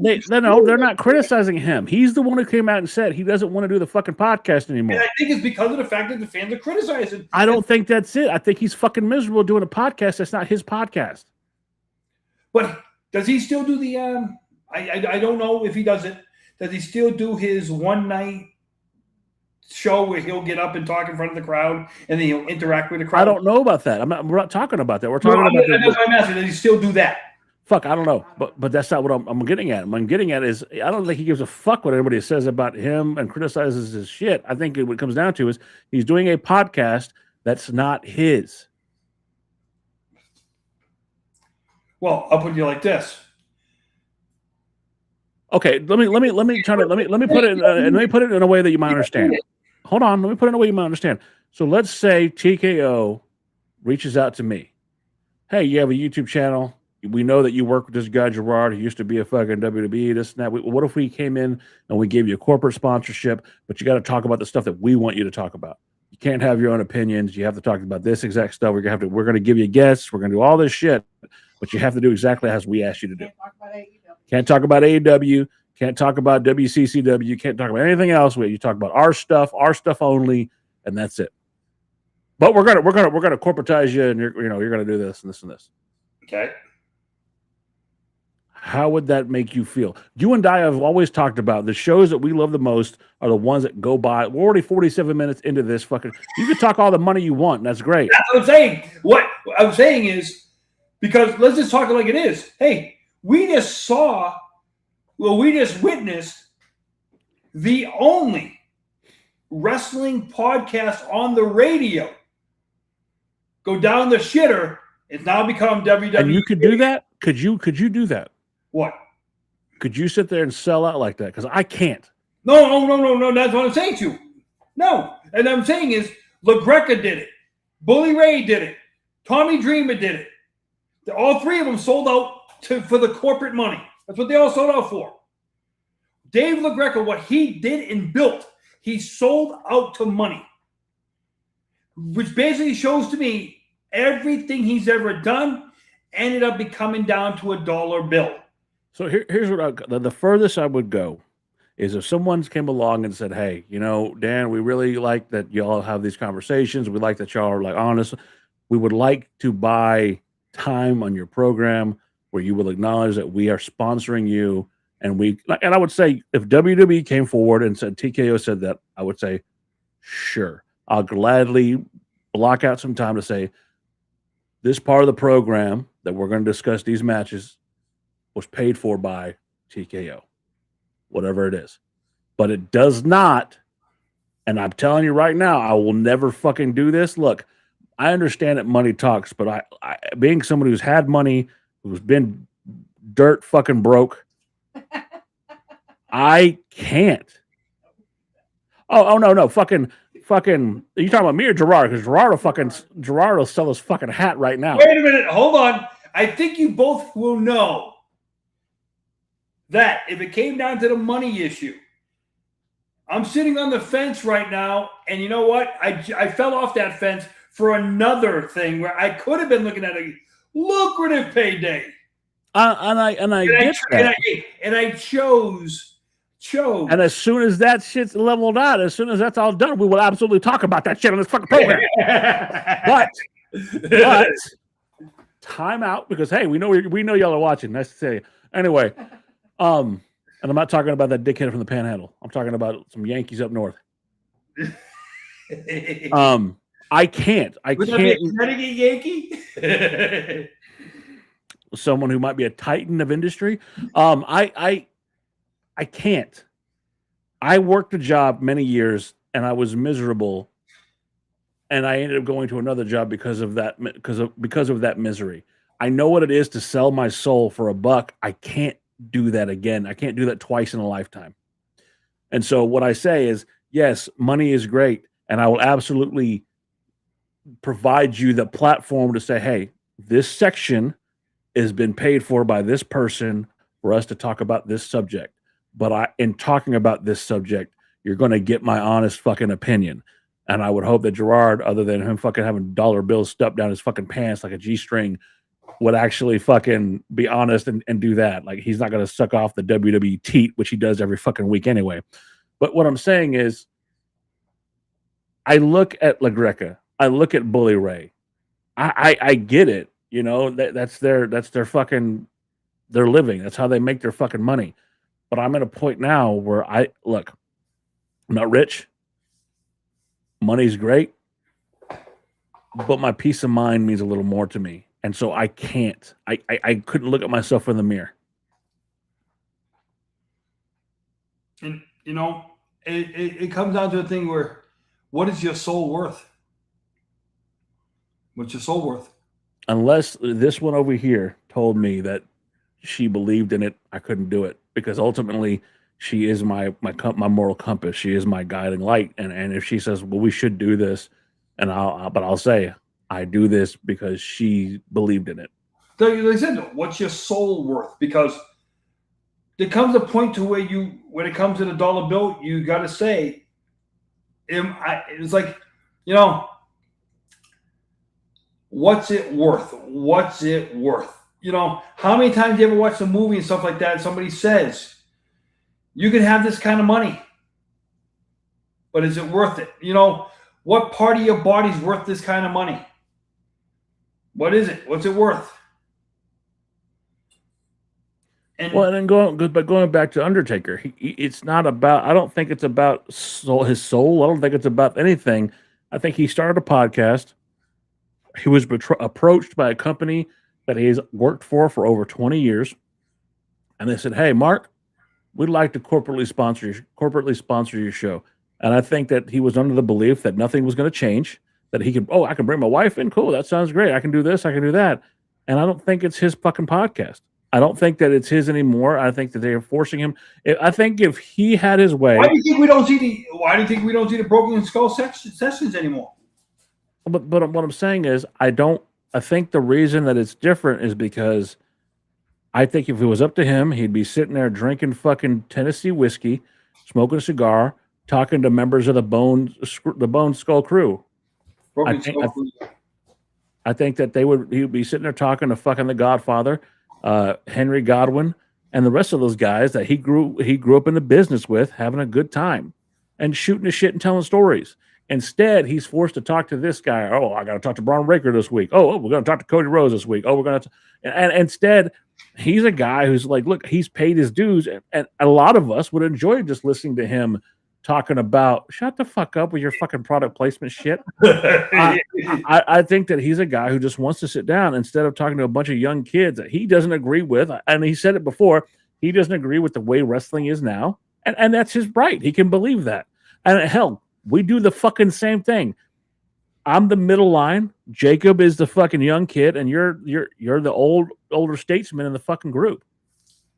They're not criticizing him. He's the one who came out and said he doesn't want to do the fucking podcast anymore. And I think it's because of the fact that the fans are criticizing. I don't think that's it. I think he's fucking miserable doing a podcast that's not his podcast. But does he still do the? I don't know if he does it. Does he still do his one night show where he'll get up and talk in front of the crowd and then he'll interact with the crowd? I don't know about that. We're not talking about that. We're talking about. That's what I'm asking. Does he still do that? Fuck, I don't know, but that's not what I'm getting at. What I'm getting at is I don't think he gives a fuck what anybody says about him and criticizes his shit. I think what it comes down to is he's doing a podcast that's not his. Well, I'll put it like this. Okay, let me put it in a way that you might understand. Hold on, let me put it in a way you might understand. So let's say TKO reaches out to me. Hey, you have a YouTube channel. We know that you work with this guy, Gerard, who used to be a fucking WWE, this and that. What if we came in and we gave you a corporate sponsorship, but you got to talk about the stuff that we want you to talk about? You can't have your own opinions. You have to talk about this exact stuff. We're going to give you guests. We're going to do all this shit, but you have to do exactly as we asked you to do. Can't talk about AEW. Can't talk about WCCW. Can't talk about anything else. You talk about our stuff only, and that's it. But we're gonna corporatize you, and you're gonna do this and this and this. Okay. How would that make you feel? You and I have always talked about the shows that we love the most are the ones that go by. We're already 47 minutes into this fucking. You can talk all the money you want, and that's great. That's what I'm saying. What I'm saying is, because let's just talk it like it is. Hey, we just witnessed the only wrestling podcast on the radio go down the shitter. It's now become WWE. And you could do that? Could you do that? What? Could you sit there and sell out like that? Because I can't. No. That's what I'm saying to you. No. And I'm saying is, LaGreca did it. Bully Ray did it. Tommy Dreamer did it. All three of them sold out for the corporate money. That's what they all sold out for. Dave LaGreca, what he did and built, he sold out to money. Which basically shows to me everything he's ever done ended up becoming down to $1 bill. So here's what the furthest I would go is if someone came along and said, hey, Dan, we really like that y'all have these conversations. We like that y'all are honest. We would like to buy time on your program where you will acknowledge that we are sponsoring you. And I would say if WWE came forward and said, TKO said that, I would say, sure, I'll gladly block out some time to say this part of the program that we're going to discuss these matches was paid for by TKO, whatever it is. But it does not, and I'm telling you right now, I will never fucking do this. Look, I understand that money talks, but I being somebody who's had money, who's been dirt fucking broke, I can't. Oh no, fucking. Are you talking about me or Gerard? Because Gerard will sell his fucking hat right now. Wait a minute, hold on. I think you both will know that if it came down to the money issue, I'm sitting on the fence right now, and you know what? I fell off that fence for another thing where I could have been looking at a lucrative payday. And I get that. And I chose. And as soon as that shit's leveled out, as soon as that's all done, we will absolutely talk about that shit on this fucking program. but time out, because hey, we know y'all are watching. Nice to see you. Anyway, and I'm not talking about that dickhead from the Panhandle. I'm talking about some Yankees up north. I can't. Would that be a Connecticut Yankee? Someone who might be a titan of industry. I can't. I worked a job many years and I was miserable, and I ended up going to another job because of that misery. I know what it is to sell my soul for $1. I can't do that again. I can't do that twice in a lifetime. And so what I say is, yes, money is great, and I will absolutely provide you the platform to say, hey, this section has been paid for by this person for us to talk about this subject. But in talking about this subject, you're going to get my honest fucking opinion. And I would hope that Gerard, other than him fucking having dollar bills stuffed down his fucking pants like a G-string, would actually fucking be honest and do that. Like, he's not going to suck off the WWE teat, which he does every fucking week anyway. But what I'm saying is, I look at La Greca, I look at Bully Ray. I get it. You know, that's their fucking, their living. That's how they make their fucking money. But I'm at a point now where I'm not rich. Money's great. But my peace of mind means a little more to me. And so I can't. I couldn't look at myself in the mirror. And, you know, it comes down to a thing where, what is your soul worth? What's your soul worth? Unless this one over here told me that she believed in it, I couldn't do it, because ultimately she is my moral compass. She is my guiding light. And if she says, well, we should do this, and I'll say, I do this because she believed in it. Like I said, what's your soul worth? Because there comes a point to where when it comes to the dollar bill, you got to say, it's like, you know, what's it worth? What's it worth? You know, how many times do you ever watch a movie and stuff like that, and somebody says, you can have this kind of money, but is it worth it? You know, what part of your body's worth this kind of money? What is it? What's it worth? And then going back to Undertaker, it's not about, I don't think it's about his soul. I don't think it's about anything. I think he started a podcast. He was approached by a company that he's worked for over 20 years. And they said, hey, Mark, we'd like to corporately sponsor your show. And I think that he was under the belief that nothing was going to change, that he could, I can bring my wife in. Cool. That sounds great. I can do this. I can do that. And I don't think it's his fucking podcast. I don't think that it's his anymore. I think that they are forcing him. I think if he had his way. Why do you think we don't see the Broken Skull sessions anymore? But what I'm saying is, I think the reason that it's different is because I think if it was up to him, he'd be sitting there drinking fucking Tennessee whiskey, smoking a cigar, talking to members of the Bone Skull crew. I think that he would be sitting there talking to fucking the Godfather, Henry Godwin, and the rest of those guys that he grew up in the business with, having a good time and shooting the shit and telling stories. Instead, he's forced to talk to this guy. Oh, I got to talk to Braun Breaker this week. Oh, we're going to talk to Cody Rhodes this week. Oh, we're going to, and instead, he's a guy who's like, look, he's paid his dues, and a lot of us would enjoy just listening to him talking about, shut the fuck up with your fucking product placement shit. I think that he's a guy who just wants to sit down instead of talking to a bunch of young kids that he doesn't agree with. And he said it before, he doesn't agree with the way wrestling is now. And that's his right. He can believe that. And hell, we do the fucking same thing. I'm the middle line. Jacob is the fucking young kid, and you're the older statesman in the fucking group.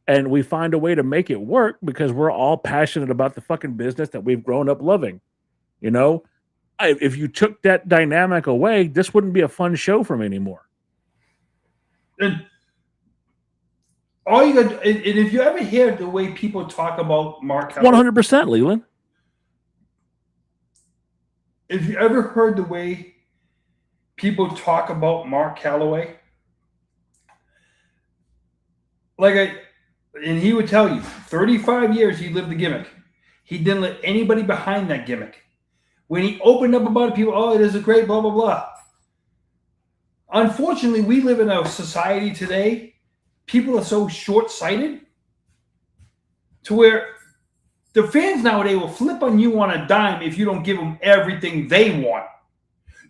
And we find a way to make it work because we're all passionate about the fucking business that we've grown up loving. You know, if you took that dynamic away, this wouldn't be a fun show for me anymore. And all you got, and if you ever hear the way people talk about Mark Calloway, 100%, Leland. If you ever heard the way people talk about Mark Calloway, and he would tell you, 35 years he lived the gimmick. He didn't let anybody behind that gimmick. When he opened up about it, people, oh, it is a great blah, blah, blah. Unfortunately, we live in a society today, people are so short-sighted to where the fans nowadays will flip on you on a dime if you don't give them everything they want.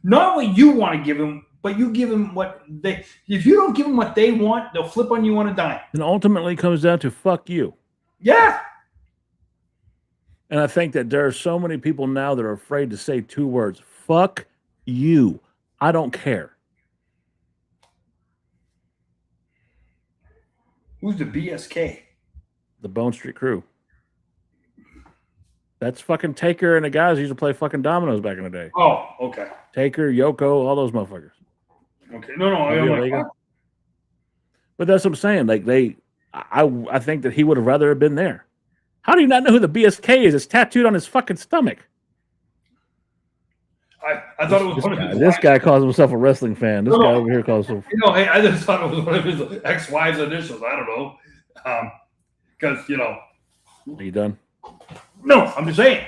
Not what you want to give them, but you give them what they... If you don't give them what they want, they'll flip on you on a dime. And ultimately comes down to fuck you. Yeah. And I think that there are so many people now that are afraid to say two words. Fuck you. I don't care. Who's the BSK? The Bone Street Crew. That's fucking Taker and the guys who used to play fucking dominoes back in the day. Oh, okay. Taker, Yoko, all those motherfuckers. Okay. No. But that's what I'm saying. Like I think that he would have rather have been there. How do you not know who the BSK is? It's tattooed on his fucking stomach. I thought it was one of his This wives. guy calls himself a wrestling fan. This guy over here calls himself. I just thought it was one of his ex-wives' initials. I don't know. Because, Are you done? No, I'm just saying.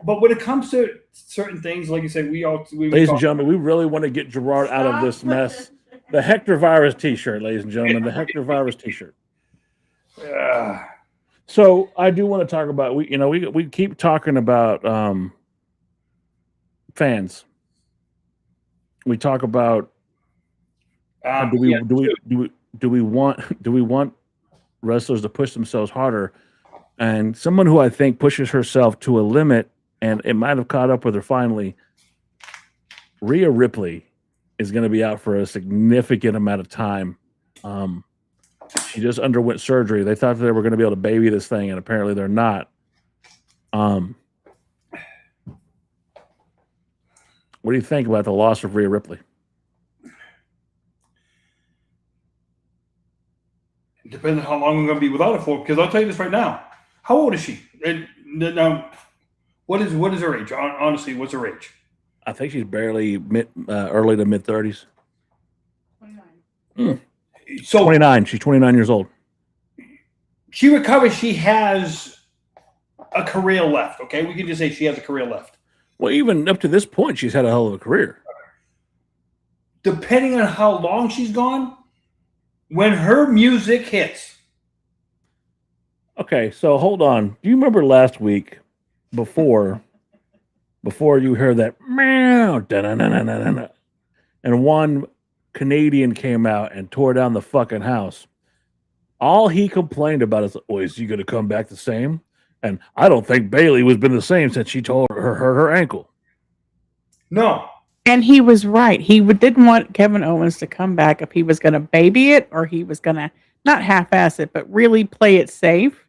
But when it comes to certain things, like you said, ladies and gentlemen, we really want to get Gerard out of this mess. The Hector Virus T-shirt, ladies and gentlemen, the Hector Virus T-shirt. So I do want to talk about we keep talking about fans. We talk about do we want wrestlers to push themselves harder? And someone who I think pushes herself to a limit, and it might have caught up with her finally, Rhea Ripley is going to be out for a significant amount of time. She just underwent surgery. They thought they were going to be able to baby this thing, and apparently they're not. What do you think about the loss of Rhea Ripley? Depends on how long we're going to be without her for. Because I'll tell you this right now. How old is she? And now, what is her age? Honestly, what's her age? I think she's barely early to mid 30s. 29. So 29. She's 29 years old. She recovers. She has a career left. Okay, we can just say she has a career left. Well, even up to this point, she's had a hell of a career. Depending on how long she's gone, when her music hits. Okay, so hold on. Do you remember last week before you heard that meow, da-na-na-na-na-na, and one Canadian came out and tore down the fucking house? All he complained about is, "Oh, is he going to come back the same?" And I don't think Bailey was been the same since she told her hurt her ankle. No. And he was right. He didn't want Kevin Owens to come back if he was going to baby it or he was going to not half-ass it, but really play it safe.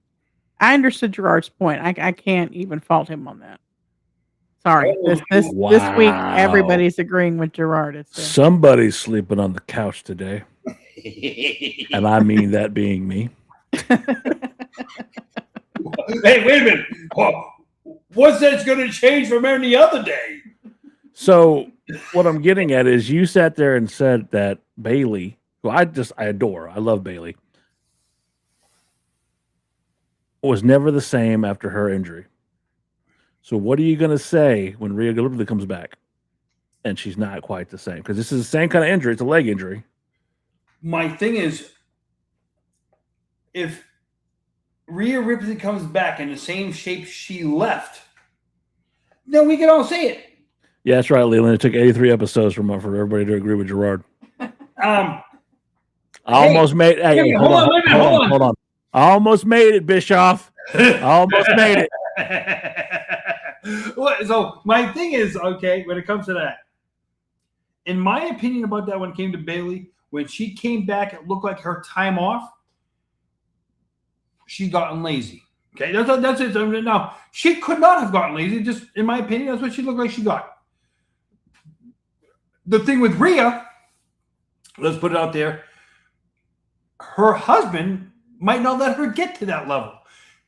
I understood Gerard's point. I can't even fault him on that. Sorry. This week, everybody's agreeing with Gerard. Somebody's sleeping on the couch today. And I mean that being me. Hey, wait a minute. What's that's going to change from any other day? So what I'm getting at is you sat there and said that Bailey, who I adore, I love Bailey, was never the same after her injury. So what are you going to say when Rhea Ripley comes back and she's not quite the same? Because this is the same kind of injury. It's a leg injury. My thing is, if Rhea Ripley comes back in the same shape she left, then we can all see it. Yeah, that's right, Leland. It took 83 episodes for everybody to agree with Gerard. I almost made. Hey, hold on. I almost made it, Bischoff. I almost made it. So my thing is, okay, when it comes to that, in my opinion about that, when it came to Bailey, when she came back, it looked like her time off. She's gotten lazy. Okay, that's it. Now, she could not have gotten lazy. Just in my opinion, that's what she looked like she got. The thing with Rhea, let's put it out there, her husband might not let her get to that level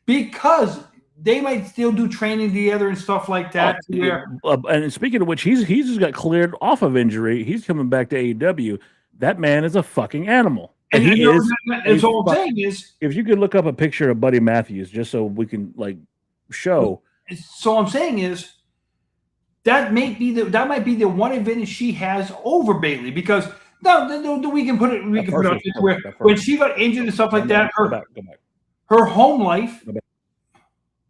because they might still do training together and stuff like that. And speaking of which, he's just got cleared off of injury. He's coming back to AEW. That man is a fucking animal. And he is. And so what I'm saying is, if you could look up a picture of Buddy Matthews, just so we can show. So what I'm saying is, that might be the one advantage she has over Bailey because we can put it out where when she got injured and stuff like that, her home life.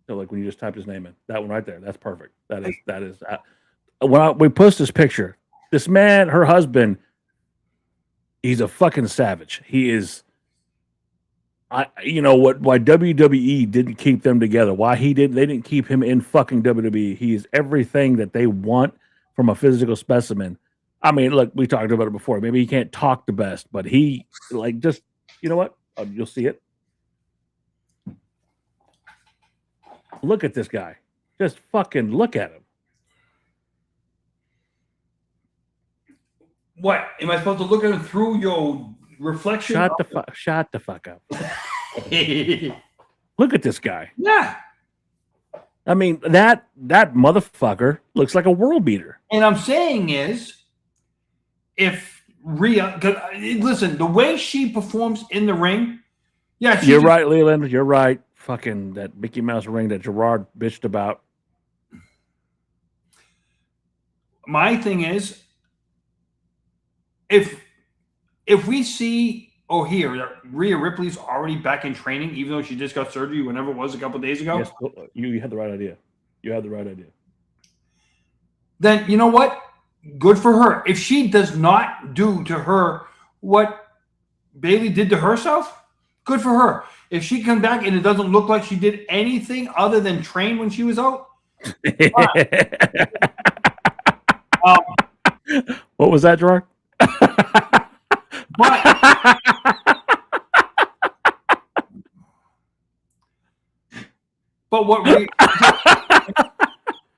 So like when you just typed his name in, that one right there, that's perfect. That is. When we post this picture, this man, her husband, he's a fucking savage. He is. Why WWE didn't keep them together. They didn't keep him in fucking WWE. He is everything that they want from a physical specimen. I mean, look, we talked about it before. Maybe he can't talk the best, but he just, you know what? You'll see it. Look at this guy. Just fucking look at him. What? Am I supposed to look at him through your reflection? Shut the fuck up. Look at this guy. Yeah. I mean, that motherfucker looks like a world beater. And I'm saying is, if Rhea, listen, the way she performs in the ring, yeah, you're right, Leland. You're right. Fucking that Mickey Mouse ring that Gerard bitched about. My thing is, if we see or hear that Rhea Ripley's already back in training, even though she just got surgery, whenever it was a couple of days ago. Yes, you had the right idea. You had the right idea. Then you know what? Good for her. If she does not do to her what Bayley did to herself, good for her. If she comes back and it doesn't look like she did anything other than train when she was out. What was that, Gerard? But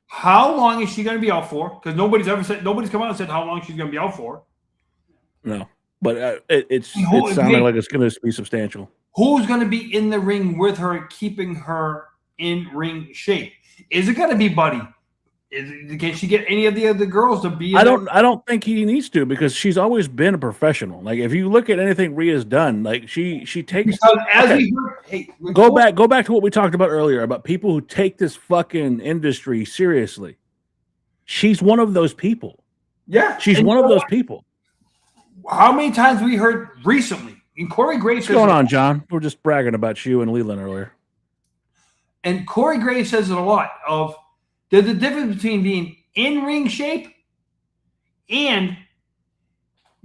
how long is she going to be out for? Because nobody's come out and said how long she's going to be out for. No, but it's sounding like it's going to be substantial. Who's going to be in the ring with her, keeping her in ring shape? Is it going to be Buddy? Can she get any of the other girls to be? I don't think he needs to, because she's always been a professional. Like, if you look at anything Rhea's done, like she takes. Go back to what we talked about earlier about people who take this fucking industry seriously. She's one of those people. Yeah, she's one of those people. How many times we heard recently? And Corey Graves. What's going on, John? We're just bragging about you and Leland earlier. And Corey Graves says it a lot of. There's a difference between being in ring shape and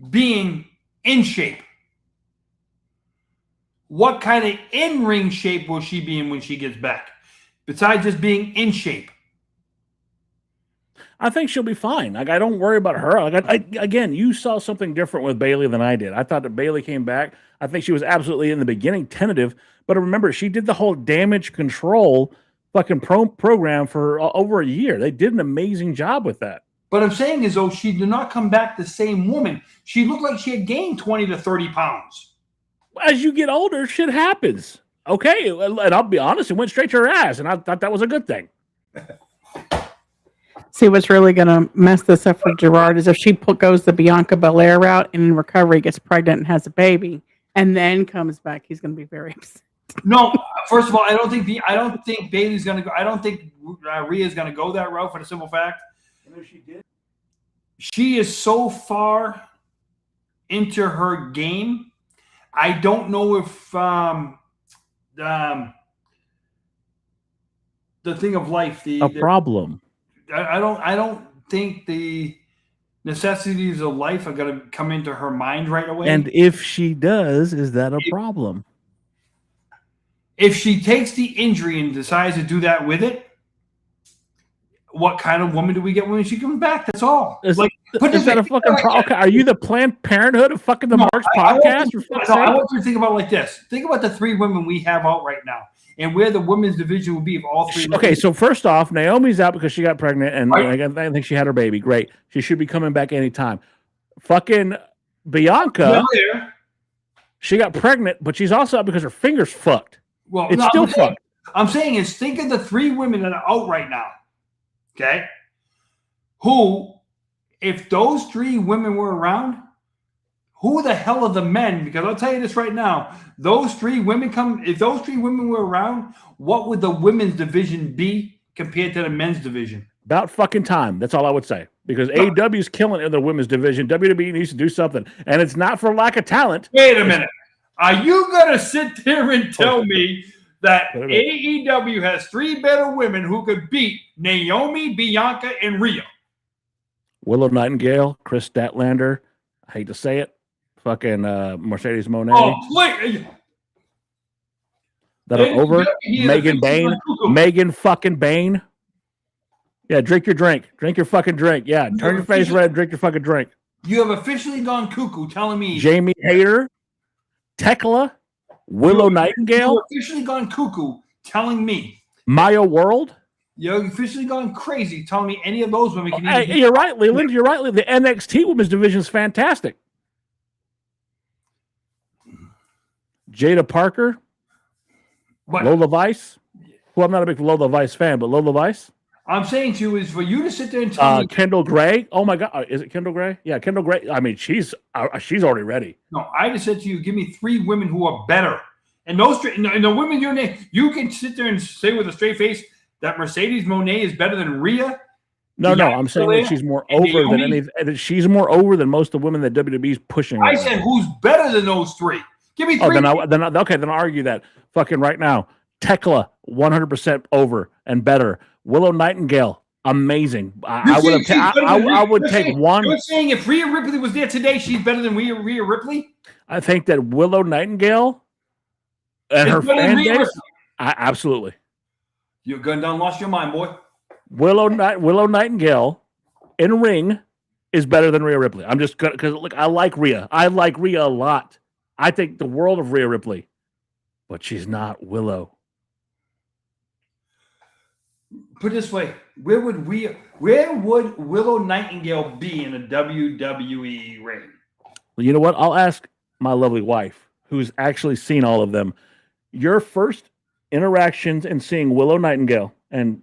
being in shape. What kind of in ring shape will she be in when she gets back? Besides just being in shape. I think she'll be fine. Like, I don't worry about her. Like, again, you saw something different with Bayley than I did. I thought that Bayley came back. I think she was absolutely in the beginning tentative, but remember, she did the whole damage control fucking program for over a year. They did an amazing job with that. But I'm saying is, though, she did not come back the same woman. She looked like she had gained 20 to 30 pounds. As you get older, shit happens. Okay, and I'll be honest, it went straight to her ass, and I thought that was a good thing. See, what's really going to mess this up for Gerard is if she goes the Bianca Belair route and in recovery gets pregnant and has a baby and then comes back, he's going to be very upset. No, first of all, I don't think Bayley's going to go. I don't think Rhea's going to go that route for the simple fact. I know she did. She is so far into her game. I don't know if the thing of life, the problem. I don't think the necessities of life are going to come into her mind right away. And if she does, is that a problem? If she takes the injury and decides to do that with it, what kind of woman do we get when she comes back? That's all. Is that a fucking problem? Are you the Planned Parenthood of fucking the Marks podcast? I want you to think about it like this. Think about the 3 women we have out right now and where the women's division will be if all 3. Okay, so first off, Naomi's out because she got pregnant, and I think she had her baby. Great. She should be coming back anytime. Fucking Bianca, she got pregnant, but she's also out because her finger's fucked. Well, it's still fucked. I'm saying is think of the 3 women that are out right now. Okay? Who, if those 3 women were around, who the hell are the men? Because I'll tell you this right now. Those 3 women if those 3 women were around, what would the women's division be compared to the men's division? About fucking time. That's all I would say. Because AEW is killing it in the women's division. WWE needs to do something. And it's not for lack of talent. Wait a minute. Are you going to sit there and tell me that AEW has 3 better women who could beat Naomi, Bianca, and Rhea? Willow Nightingale, Chris Statlander, I hate to say it, fucking Mercedes Moné. Oh, wait. That are over. Megan Bain. Megan fucking Bain. Yeah, drink your drink. Drink your fucking drink. Yeah, turn your face red, drink your fucking drink. You have officially gone cuckoo telling me. Jamie Hayter. Tekla, Willow Nightingale. You've officially gone cuckoo telling me. Maya World. You've officially gone crazy telling me any of those women can Hey, you're right, Leland. You're right. The NXT women's division is fantastic. Jada Parker. What? Lola Vice. who I'm not a big Lola Vice fan, but Lola Vice. I'm saying to you is for you to sit there and tell me. Kendall Gray. Oh my God, is it Kendall Gray? Yeah, Kendall Gray. I mean, she's already ready. No, I just said to you, give me 3 women who are better. And those and the women your name, you can sit there and say with a straight face that Mercedes Moné is better than Rhea. No, I'm saying that she's more over than any. She's more over than most of the women that WWE's pushing. I said, who's better than those 3? Give me 3. Oh, then I'll argue that fucking right now. Tekla 100% over and better. Willow Nightingale, amazing. I would take one. You're saying if Rhea Ripley was there today, she's better than Rhea Ripley? I think that Willow Nightingale and her fan base, absolutely. You done lost your mind, boy. Willow Nightingale in ring is better than Rhea Ripley. I'm just because look, I like Rhea. I like Rhea a lot. I think the world of Rhea Ripley, but she's not Willow. Put it this way, where would Willow Nightingale be in a WWE ring? Well, you know what? I'll ask my lovely wife, who's actually seen all of them. Your first interactions in seeing Willow Nightingale, and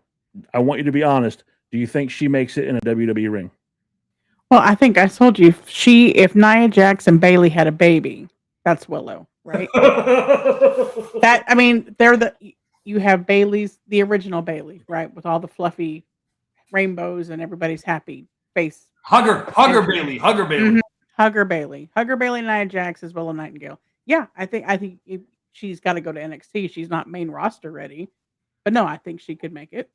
I want you to be honest, do you think she makes it in a WWE ring? Well, I think I told you if Nia Jax and Bayley had a baby, that's Willow, right? You have Bayley's, the original Bayley, right? With all the fluffy rainbows and everybody's happy face. Hugger Bayley. Mm-hmm. Hugger Bayley, Nia Jax is Willow Nightingale. Yeah, I think she's got to go to NXT. She's not main roster ready, but no, I think she could make it.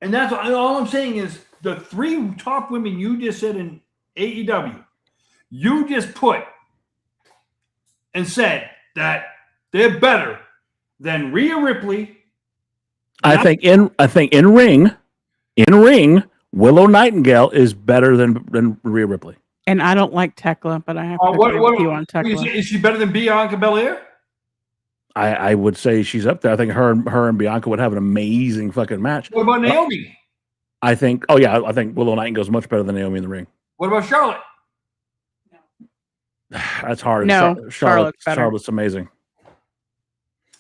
And that's all I'm saying is the 3 top women you just said in AEW, you just put and said that they're better than Rhea Ripley. I think in ring, Willow Nightingale is better than Rhea Ripley. And I don't like Tekla, but I have to agree with you on Tekla. Is she better than Bianca Belair? I would say she's up there. I think her and Bianca would have an amazing fucking match. What about Naomi? I think Willow Nightingale is much better than Naomi in the ring. What about Charlotte? That's hard. No, Charlotte's amazing.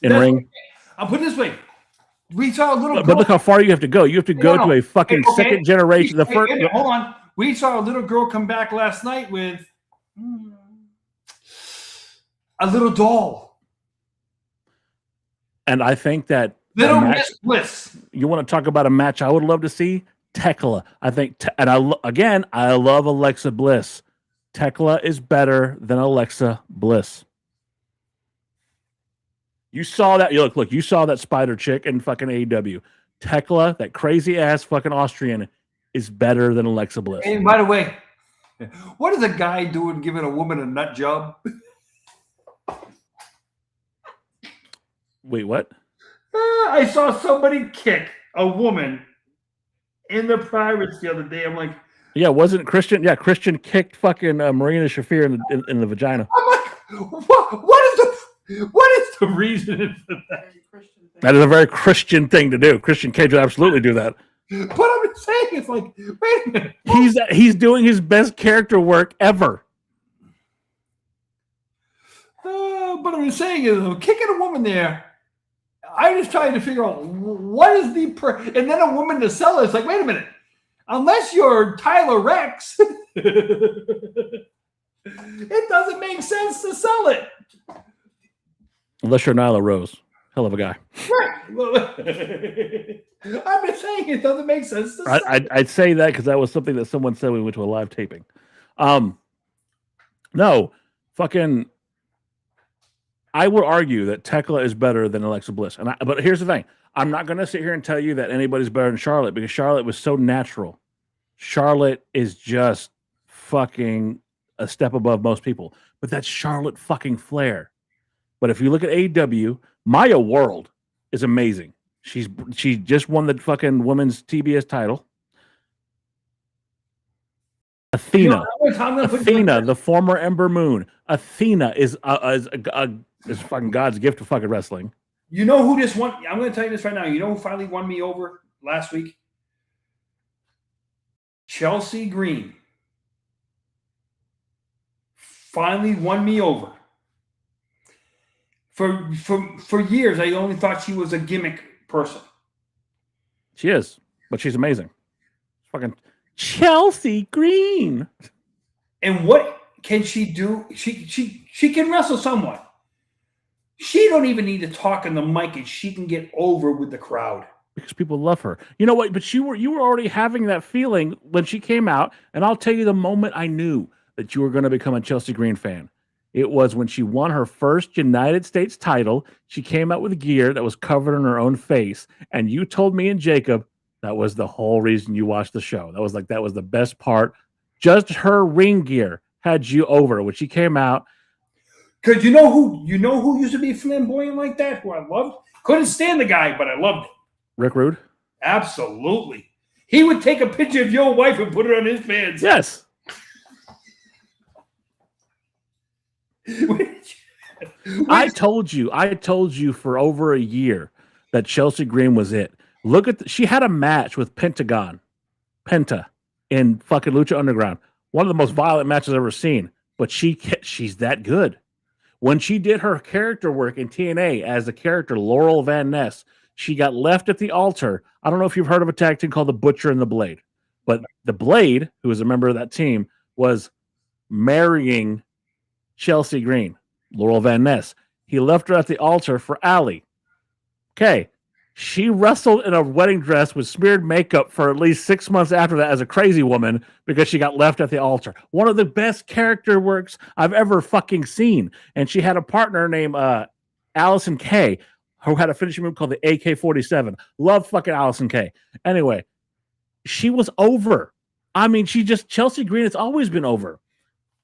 In ring. I'll put it this way. We saw a little girl. But look how far you have to go. You have to go to a fucking second generation. Hold on. We saw a little girl come back last night with a little doll. And I think that Little Miss Bliss. You want to talk about a match I would love to see? Tekla. I think, I love Alexa Bliss. Tekla is better than Alexa Bliss. You saw that. Look, you saw that spider chick in fucking AEW. Tekla, that crazy ass fucking Austrian, is better than Alexa Bliss. And by the way, what is a guy doing giving a woman a nut job? Wait, what? I saw somebody kick a woman in the privates the other day. I'm like, yeah, wasn't Christian? Yeah, Christian kicked fucking Marina Shafir in the vagina. I'm like, what is the reason for that? That is a very Christian thing to do. Christian Cage would absolutely do that. But I'm saying, it's like, wait a minute. He's doing his best character work ever. But I'm saying is, kicking a woman there, I'm just trying to figure out what is and then a woman to sell it. It's like, wait a minute. Unless you're Tyler Rex, it doesn't make sense to sell it. Unless you're Nyla Rose. Hell of a guy. Right. I'm just saying it doesn't make sense to sell it. I'd say that because that was something that someone said when we went to a live taping. No, fucking... I would argue that Tekla is better than Alexa Bliss. But here's the thing. I'm not going to sit here and tell you that anybody's better than Charlotte because Charlotte was so natural. Charlotte is just fucking a step above most people. But that's Charlotte fucking Flair. But if you look at AEW, Maya World is amazing. She just won the fucking women's TBS title. Athena, the former Ember Moon. Athena is fucking God's gift to fucking wrestling. You know who just won? I'm going to tell you this right now. You know who finally won me over last week? Chelsea Green. Finally won me over. For years, I only thought she was a gimmick person. She is, but she's amazing. Fucking Chelsea Green. And what can she do? She can wrestle somewhat. She don't even need to talk in the mic, and she can get over with the crowd. Because people love her. You know what? But you were already having that feeling when she came out, and I'll tell you the moment I knew that you were going to become a Chelsea Green fan. It was when she won her first United States title. She came out with gear that was covered in her own face, and you told me and Jacob that was the whole reason you watched the show. That was the best part. Just her ring gear had you over when she came out. Because you know who used to be flamboyant like that, who I loved? Couldn't stand the guy, but I loved it. Rick Rude? Absolutely. He would take a picture of your wife and put it on his pants. Yes. I told you for over a year that Chelsea Green was it. Look at she had a match with Penta in fucking Lucha Underground. One of the most violent matches I've ever seen. But she's that good. When she did her character work in TNA as the character Laurel Van Ness, she got left at the altar. I don't know if you've heard of a tag team called the Butcher and the Blade, but the Blade, who was a member of that team, was marrying Chelsea Green, Laurel Van Ness. He left her at the altar for Allie. Okay. She wrestled in a wedding dress with smeared makeup for at least 6 months after that as a crazy woman because she got left at the altar. One of the best character works I've ever fucking seen. And she had a partner named Allison Kay, who had a finishing move called the AK-47. Love fucking Allison Kay. Anyway, she was over. I mean, Chelsea Green has always been over.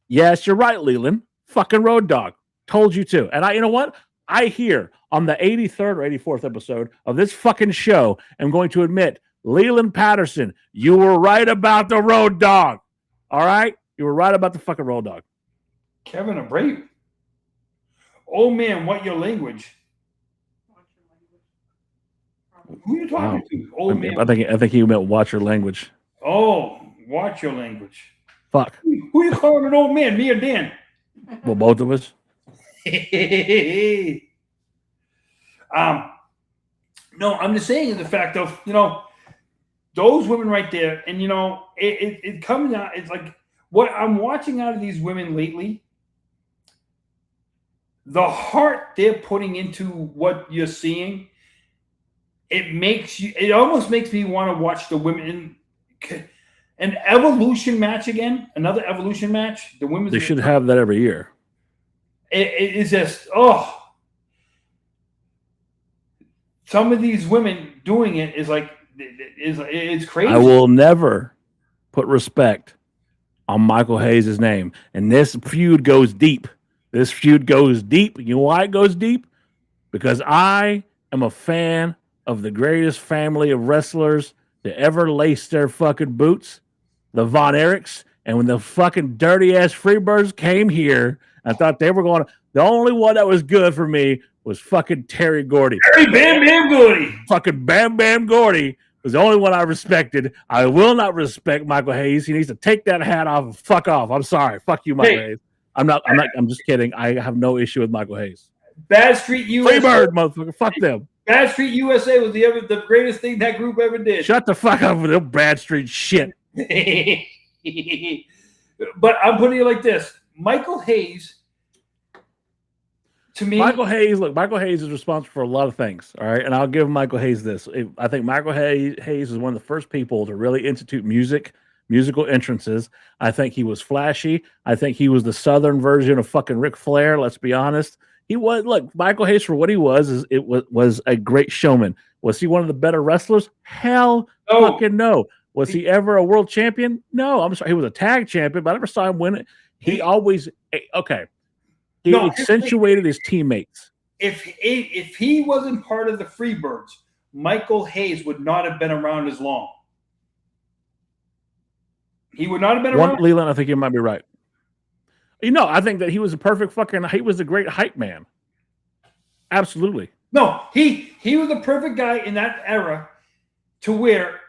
Yes, you're right, Leland. Fucking Road Dogg. Told you to. And you know what? I hear on the 83rd or 84th episode of this fucking show, I'm going to admit, Leland Patterson, you were right about the Road Dogg. All right? You were right about the fucking Road Dogg. Kevin, a brave. Oh, man, what your language? Who are you talking to? Oh, man. I think he meant watch your language. Oh, watch your language. Fuck. Who you calling an old man, me or Dan? Well, both of us. No, I'm just saying the fact of, those women right there, and it comes out, it's like what I'm watching out of these women lately, the heart they're putting into what you're seeing, it almost makes me want to watch the women in an evolution match again, another evolution match. The women, they should have that every year. It is just, some of these women doing it is like, it's crazy. I will never put respect on Michael Hayes' name. And this feud goes deep. You know why it goes deep? Because I am a fan of the greatest family of wrestlers to ever lace their fucking boots, the Von Erichs. And when the fucking dirty-ass Freebirds came here, I thought they were going to... The only one that was good for me was fucking Terry Gordy. Terry Bam Bam Gordy. Fucking Bam Bam Gordy was the only one I respected. I will not respect Michael Hayes. He needs to take that hat off and fuck off. I'm sorry. Fuck you, Michael Hayes. I'm just kidding. I have no issue with Michael Hayes. Bad Street USA. Freebird, motherfucker. Fuck them. Bad Street USA was the greatest thing that group ever did. Shut the fuck up with them Bad Street shit. But I'm putting it like this. Michael Hayes, to me... Michael Hayes is responsible for a lot of things, all right? And I'll give Michael Hayes this. I think Michael Hayes is one of the first people to really institute musical entrances. I think he was flashy. I think he was the Southern version of fucking Ric Flair, let's be honest. Michael Hayes, for what he was a great showman. Was he one of the better wrestlers? Hell fucking no. Was he ever a world champion? No, I'm sorry. He was a tag champion, but I never saw him win it. He accentuated his teammates. If he wasn't part of the Freebirds, Michael Hayes would not have been around as long. He would not have been around. Leland, I think you might be right. I think that he was he was a great hype man. Absolutely. No, he was the perfect guy in that era to where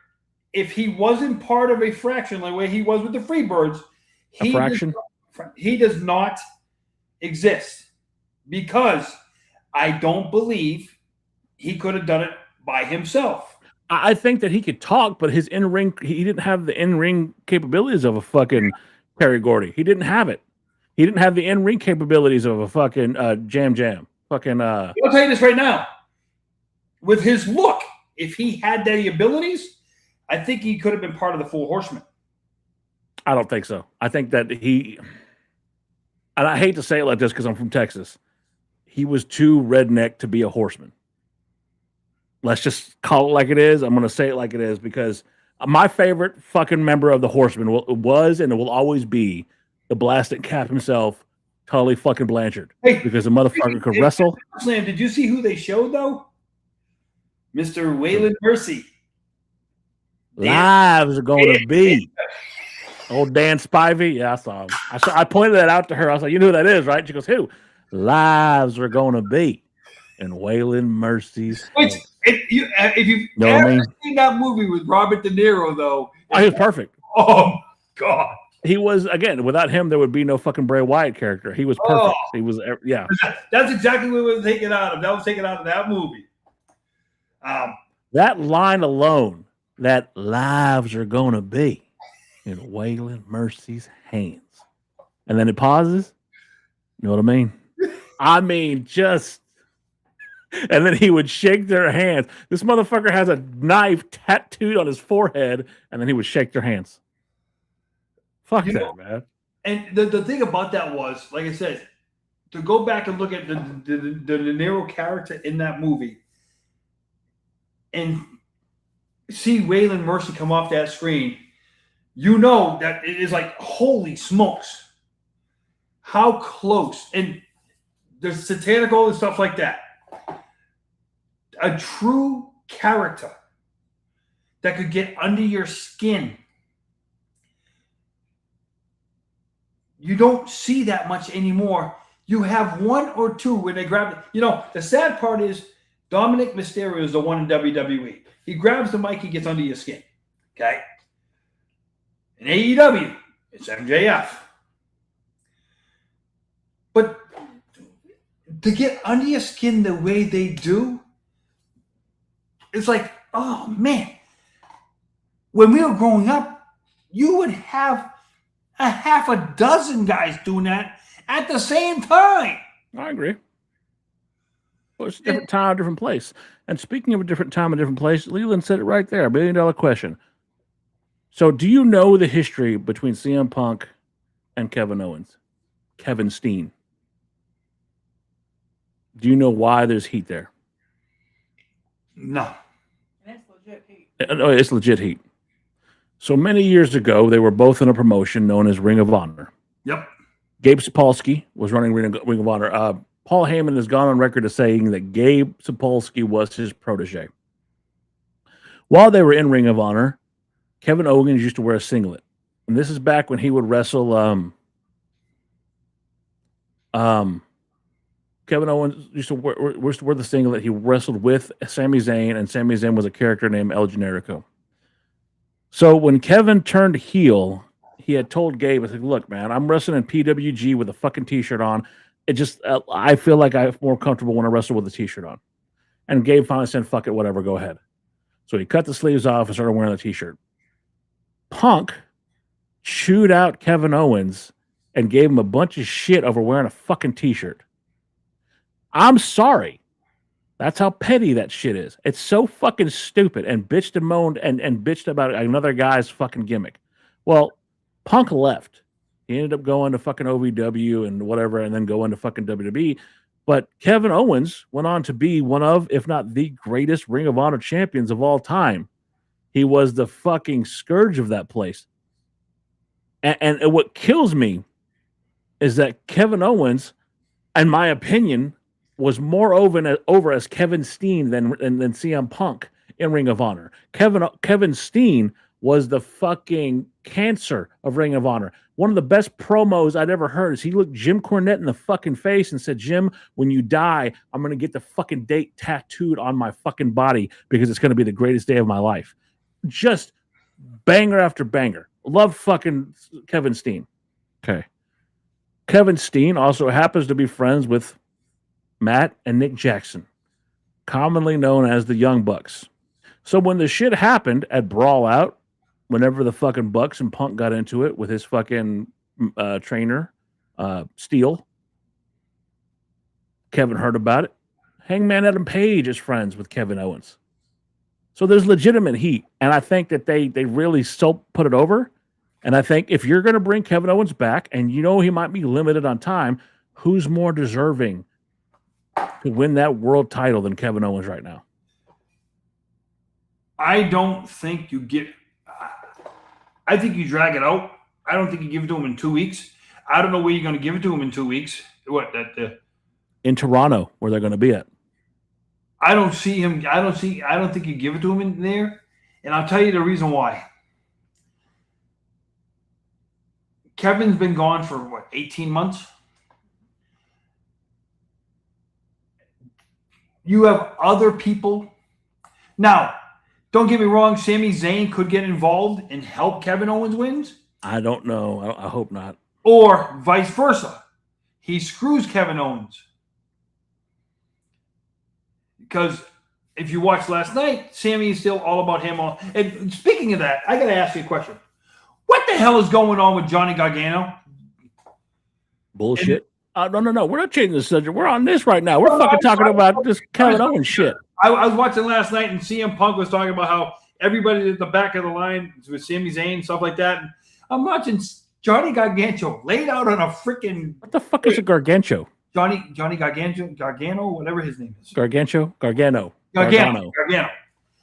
if he wasn't part of a fraction like where he was with the Freebirds, he does not exist because I don't believe he could have done it by himself. I think that he could talk, but his in-ring, he didn't have the in-ring capabilities of a fucking Terry Gordy. He didn't have it. He didn't have the in-ring capabilities of a fucking Jam. Fucking. I'll tell you this right now. With his look, if he had the abilities, I think he could have been part of the Four Horsemen. I don't think so. I think that he, and I hate to say it like this because I'm from Texas, he was too redneck to be a horseman. Let's just call it like it is. I'm going to say it like it is because my favorite fucking member of the Horsemen was and it will always be the blasted cap himself, Tully fucking Blanchard. Hey, because the motherfucker could wrestle. Slam, did you see who they showed though? Mr. Waylon Mercy. Lives are going to be. Old Dan Spivey. Yeah, I saw him. I pointed that out to her. I was like, you know who that is, right? She goes, who? Lives are going to be. And Waylon Mercy's. Which, if you've ever seen that movie with Robert De Niro, though. Oh, he was perfect. Oh, God. He was, again, without him, there would be no fucking Bray Wyatt character. He was perfect. He was, yeah. That's exactly what was taken out of. That was taken out of that movie. That line alone, that lives are going to be in Waylon Mercy's hands. And then it pauses. You know what I mean? I mean, just. And then he would shake their hands. This motherfucker has a knife tattooed on his forehead, and then he would shake their hands. Fuck that, man. And the thing about that was, like I said, to go back and look at the De Niro character in that movie and see Waylon Mercy come off that screen, you know that it is like, holy smokes, how close. And there's satanical and stuff like that. A true character that could get under your skin. You don't see that much anymore. You have one or two when they grab it. You know, the sad part is Dominic Mysterio is the one in WWE. He grabs the mic, he gets under your skin. Okay? In AEW, it's MJF. But to get under your skin the way they do, it's like, oh, man. When we were growing up, you would have a half a dozen guys doing that at the same time. I agree. Well, it's a different time, different place. And speaking of a different time, a different place, Leland said it right there, $1 billion question. So do you know the history between CM Punk and Kevin Owens? Kevin Steen. Do you know why there's heat there? No. It's legit heat. No, it's legit heat. So many years ago, they were both in a promotion known as Ring of Honor. Yep. Gabe Sapolsky was running Ring of Honor. Paul Heyman has gone on record as saying that Gabe Sapolsky was his protege. While they were in Ring of Honor, Kevin Owens used to wear a singlet. And this is back when he would wrestle Kevin Owens used to wear the singlet. He wrestled with Sami Zayn, and Sami Zayn was a character named El Generico. So when Kevin turned heel, he had told Gabe, I said, look, man, I'm wrestling in PWG with a fucking t-shirt on. It just, I feel like I'm more comfortable when I wrestle with a t-shirt on. And Gabe finally said, fuck it, whatever, go ahead. So he cut the sleeves off and started wearing the t-shirt. Punk chewed out Kevin Owens and gave him a bunch of shit over wearing a fucking t-shirt. I'm sorry. That's how petty that shit is. It's so fucking stupid, and bitched and moaned and bitched about another guy's fucking gimmick. Well, Punk left. He ended up going to fucking OVW and whatever, and then going to fucking WWE. But Kevin Owens went on to be one of, if not the greatest Ring of Honor champions of all time. He was the fucking scourge of that place. And what kills me is that Kevin Owens, in my opinion, was more over as Kevin Steen than CM Punk in Ring of Honor. Kevin Steen was the fucking cancer of Ring of Honor. One of the best promos I'd ever heard is he looked Jim Cornette in the fucking face and said, Jim, when you die, I'm going to get the fucking date tattooed on my fucking body because it's going to be the greatest day of my life. Just banger after banger. Love fucking Kevin Steen. Okay. Kevin Steen also happens to be friends with Matt and Nick Jackson, commonly known as the Young Bucks. So when the shit happened at Brawl Out, whenever the fucking Bucks and Punk got into it with his fucking trainer, Steel, Kevin heard about it. Hangman Adam Page is friends with Kevin Owens. So there's legitimate heat. And I think that they really so put it over. And I think if you're going to bring Kevin Owens back, and you know he might be limited on time, who's more deserving to win that world title than Kevin Owens right now? I don't think you get. I think you drag it out. I don't think you give it to him in 2 weeks. I don't know where you're going to give it to him in 2 weeks. In Toronto, where they're going to be at. I don't see him. I don't think you give it to him in there. And I'll tell you the reason why. Kevin's been gone for 18 months? You have other people. Now, don't get me wrong, Sami Zayn could get involved and help Kevin Owens wins. I don't know. I hope not. Or vice versa. He screws Kevin Owens. Because if you watched last night, Sami is still all about him. And speaking of that, I got to ask you a question. What the hell is going on with Johnny Gargano? Bullshit. No. We're not changing the subject. We're on this right now. We're fucking talking about this Kevin Owens shit. I was watching last night, and CM Punk was talking about how everybody at the back of the line with Sami Zayn, stuff like that. And I'm watching Johnny Gargano laid out on a freaking... What the fuck is a Gargancho? Johnny Gargano, whatever his name is. Gargano.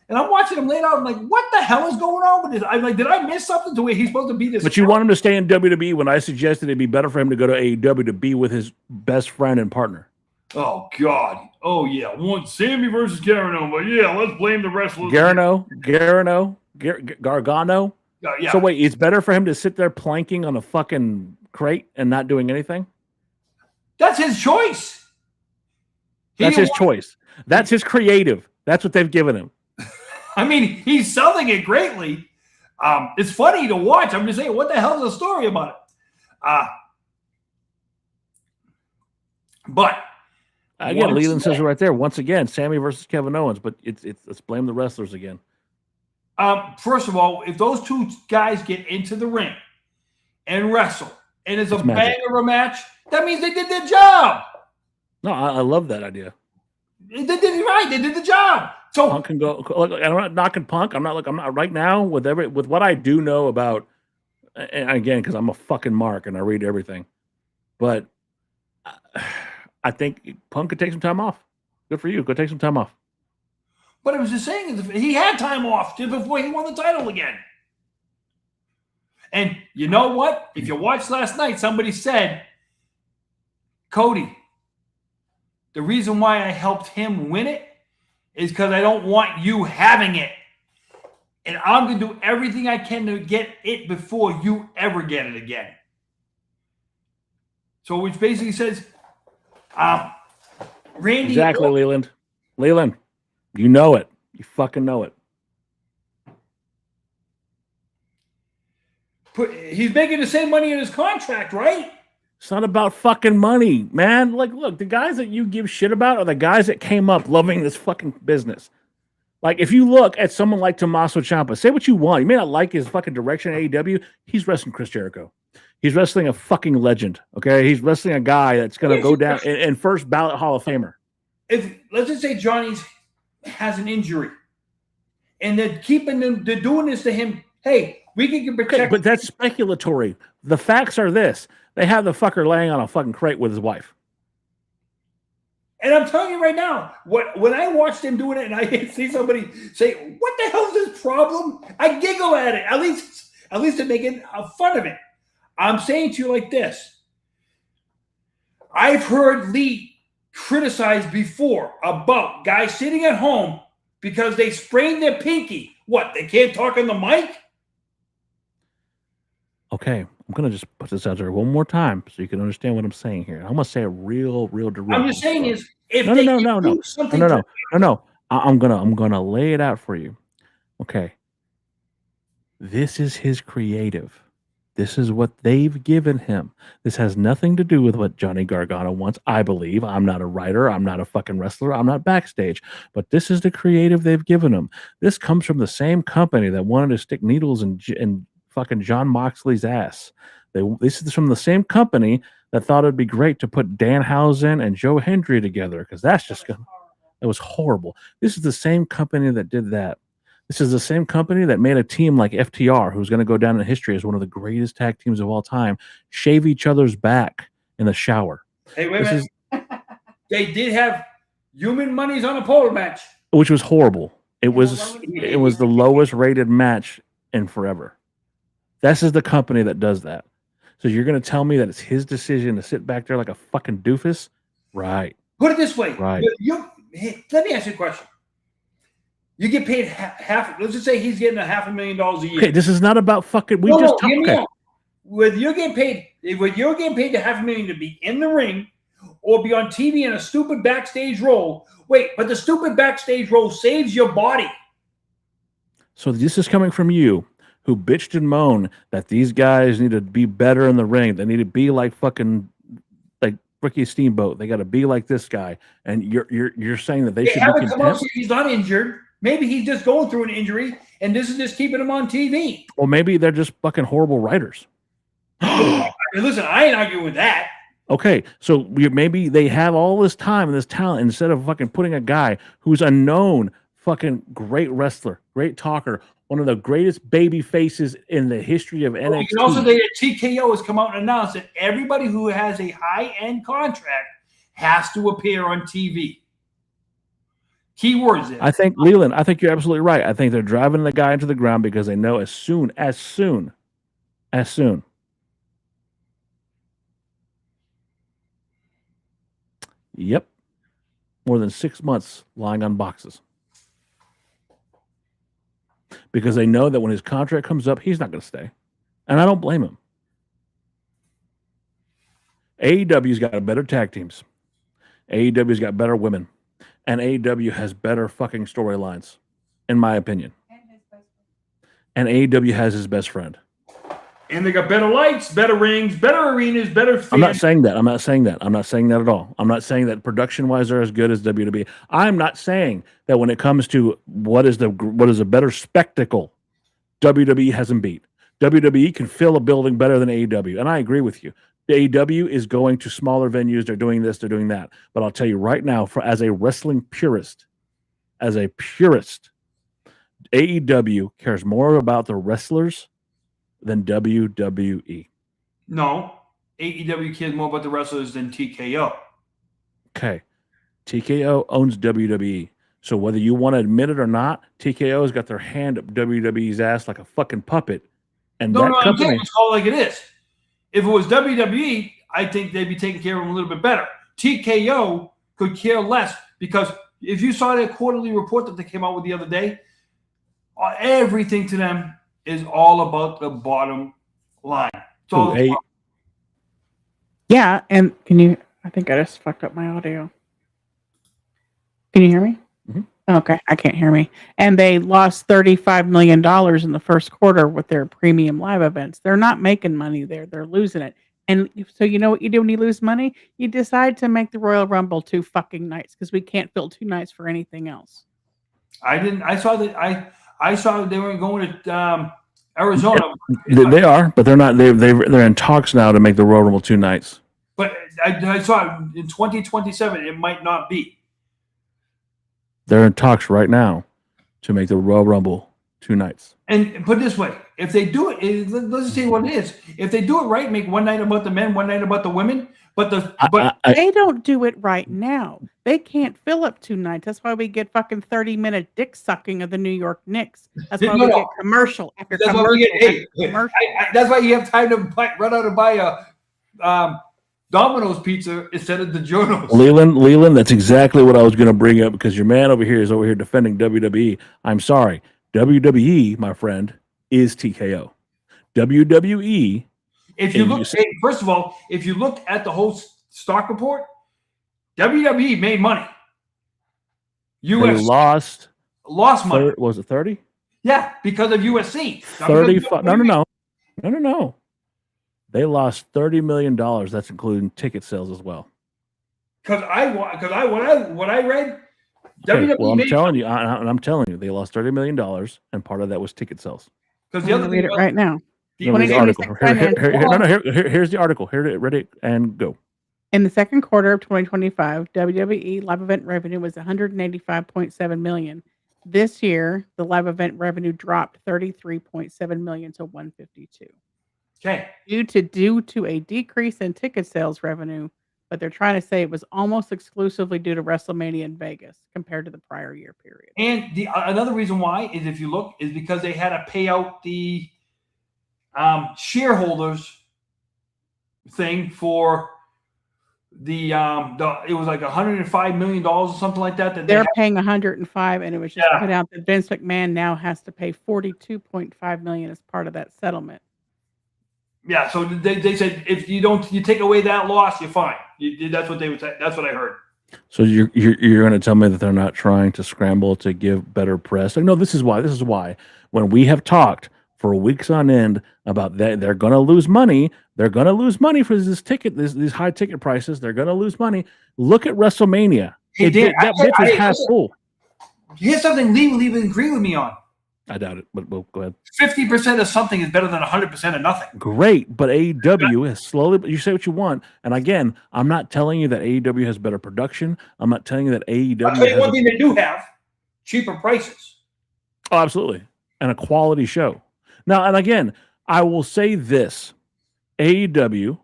And I'm watching him laid out. I'm like, what the hell is going on with this? I'm like, did I miss something to where he's supposed to be this? But you want him to stay in WWE when I suggested it'd be better for him to go to AEW to be with his best friend and partner. Oh, God. Oh, yeah. One Sammy versus Gargano. But yeah, let's blame the wrestlers. Gargano. Yeah. So wait, it's better for him to sit there planking on a fucking crate and not doing anything? That's his choice. That's his choice. That's his creative. That's what they've given him. I mean, he's selling it greatly. It's funny to watch. I'm just saying, what the hell is the story about it? But again, Leland says it right there. Once again, Sammy versus Kevin Owens, but it's let's blame the wrestlers again. First of all, if those two guys get into the ring and wrestle, and it's a banger of a match, that means they did their job. No, I love that idea. They did it right. They did the job. So Punk can go. Look, I'm not knocking Punk. I'm not right now with what I do know about. And again, because I'm a fucking mark and I read everything, but I think Punk could take some time off. Good for you. Go take some time off. But I was just saying, he had time off just before he won the title again. And you know what? If you watched last night, somebody said, Cody, the reason why I helped him win it is because I don't want you having it. And I'm going to do everything I can to get it before you ever get it again. So which basically says, Randy. Exactly, Leland. Leland, you know it. You fucking know it. He's making the same money in his contract, right? It's not about fucking money, man. Like, look, the guys that you give shit about are the guys that came up loving this fucking business. Like, if you look at someone like Tommaso Ciampa, say what you want. You may not like his fucking direction at AEW. He's wrestling Chris Jericho. He's wrestling a fucking legend, okay? He's wrestling a guy that's going to go down in first ballot Hall of Famer. If let's just say Johnny has an injury, and they're doing this to him. Hey, we can protect. Okay, but that's speculatory. The facts are this: they have the fucker laying on a fucking crate with his wife. And I'm telling you right now, when I watched him doing it, and I see somebody say, "What the hell is this problem?" I giggle at it. At least they're making fun of it. I'm saying to you like this: I've heard Lee criticized before about guys sitting at home because they sprained their pinky. What? They can't talk on the mic? Okay, I'm gonna just put this out there one more time so you can understand what I'm saying here. I'm gonna say it real direct. I'm just saying is if no. I'm gonna lay it out for you. Okay. This is his creative. This is what they've given him. This has nothing to do with what Johnny Gargano wants, I believe. I'm not a writer. I'm not a fucking wrestler. I'm not backstage. But this is the creative they've given him. This comes from the same company that wanted to stick needles in fucking John Moxley's ass. This is from the same company that thought it'd be great to put Danhausen and Joe Hendry together, because that was horrible. This is the same company that did that. This is the same company that made a team like FTR, who's going to go down in history as one of the greatest tag teams of all time, shave each other's back in the shower. Hey, wait a minute. They did have human monies on a pole match, which was horrible. It was the lowest rated match in forever. This is the company that does that. So you're going to tell me that it's his decision to sit back there like a fucking doofus? Right. Put it this way. Right. Let me ask you a question. You get paid half. Let's just say he's getting $500,000 a year. Okay, this is not about fucking. Whether you're getting paid to $500,000 to be in the ring or be on TV in a stupid backstage role. Wait, but the stupid backstage role saves your body. So this is coming from you, who bitched and moaned that these guys need to be better in the ring. They need to be like fucking like Ricky Steamboat. They got to be like this guy. And you're saying that they should be content? He's not injured. Maybe he's just going through an injury, and this is just keeping him on TV. Or maybe they're just fucking horrible writers. Listen, I ain't arguing with that. Okay, so maybe they have all this time and this talent instead of fucking putting a guy who's a known fucking great wrestler, great talker, one of the greatest baby faces in the history of NXT. You can also say that TKO has come out and announced that everybody who has a high-end contract has to appear on TV. Keywords. I think, Leland, you're absolutely right. I think they're driving the guy into the ground because they know as soon. Yep. More than 6 months lying on boxes. Because they know that when his contract comes up, he's not going to stay. And I don't blame him. AEW's got better tag teams. AEW's got better women. And AEW has better fucking storylines, in my opinion. And AEW has his best friend. And they got better lights, better rings, better arenas, better fans. I'm not saying that. I'm not saying that at all. I'm not saying that production-wise they're as good as WWE. I'm not saying that when it comes to what is a better spectacle, WWE hasn't beat. WWE can fill a building better than AEW, and I agree with you. The AEW is going to smaller venues. They're doing this. They're doing that. But I'll tell you right now, as a wrestling purist, AEW cares more about the wrestlers than WWE. No, AEW cares more about the wrestlers than TKO. Okay. TKO owns WWE. So whether you want to admit it or not, TKO has got their hand up WWE's ass like a fucking puppet. And I'm saying it's called like it is. If it was WWE, I think they'd be taking care of them a little bit better. TKO could care less because if you saw that quarterly report that they came out with the other day, everything to them is all about the bottom line. Yeah, and I think I just fucked up my audio. Can you hear me? Mm-hmm. Okay, I can't hear me. And they lost $35 million in the first quarter with their premium live events. They're not making money there. They're losing it. And so you know what you do when you lose money? You decide to make the Royal Rumble 2 fucking nights because we can't fill 2 nights for anything else. I saw that they weren't going to Arizona. They are, but they're not. They're in talks now to make the Royal Rumble 2 nights. But I saw in 2027 it might not be. They're in talks right now to make the Royal Rumble 2 nights. And put it this way, if they do it, let's just say what it is. If they do it right, make one night about the men, one night about the women. But they don't do it right now. They can't fill up 2 nights. That's why we get fucking 30-minute dick sucking of the New York Knicks. That's why we get commercial after commercial. That's why you have time to run out and buy a Domino's pizza instead of the Jonos. Leland, that's exactly what I was going to bring up because your man over here is defending WWE. I'm sorry. WWE, my friend, is TKO. WWE. If you look, first of all, if you look at the whole stock report, WWE made money. US lost money. Was it 30? Yeah, because of USC. 35. No. They lost $30 million. That's including ticket sales as well. Because what I read, Okay, WWE well, I'm made telling you, I'm telling you, they lost $30 million, and part of that was ticket sales. because I'm going to read it right now. No, read the article. Here's the article. Here, read it and go. In the second quarter of 2025, WWE live event revenue was $185.7 million. This year, the live event revenue dropped $33.7 million to $152. Okay. Due to a decrease in ticket sales revenue, but they're trying to say it was almost exclusively due to WrestleMania in Vegas compared to the prior year period. And another reason why is, if you look, is because they had to pay out the shareholders thing for the it was like $105 million or something like that. They're paying 105, and it was just put out that Vince McMahon now has to pay $42.5 million as part of that settlement. Yeah, so they said if you take away that loss, you're fine. That's what they would say. That's what I heard. So you're going to tell me that they're not trying to scramble to give better press? Like, no, this is why. This is why. When we have talked for weeks on end about that, they're going to lose money. They're going to lose money for this ticket. These high ticket prices. They're going to lose money. Look at WrestleMania. Hey, Dan, that bitch was half full. Here's something Lee will even agree with me on. I doubt it, but go ahead. 50% of something is better than 100% of nothing. Great, but AEW has slowly, but you say what you want. And again, I'm not telling you that AEW has better production. I'm not telling you that AEW I'll tell you one thing they do have: cheaper prices. Oh, absolutely. And a quality show. Now, and again, I will say this. AEW,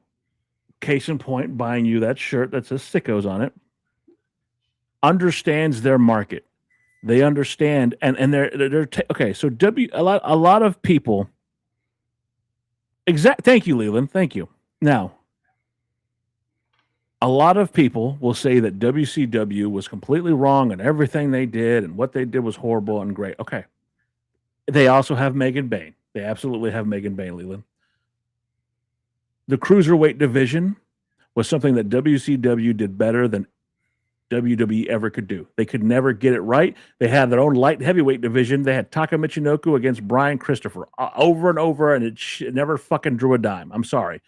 case in point, buying you that shirt that says Sickos on it, understands their market. They understand, and they're okay. So a lot of people. Thank you, Leland. Thank you. Now, a lot of people will say that WCW was completely wrong in everything they did, and what they did was horrible and great. Okay, they also have Megan Bain. They absolutely have Megan Bain, Leland. The cruiserweight division was something that WCW did better than WWE ever could do. They could never get it right. They had their own light heavyweight division. They had Taka Michinoku against Brian Christopher over and over, and it never fucking drew a dime. I'm sorry.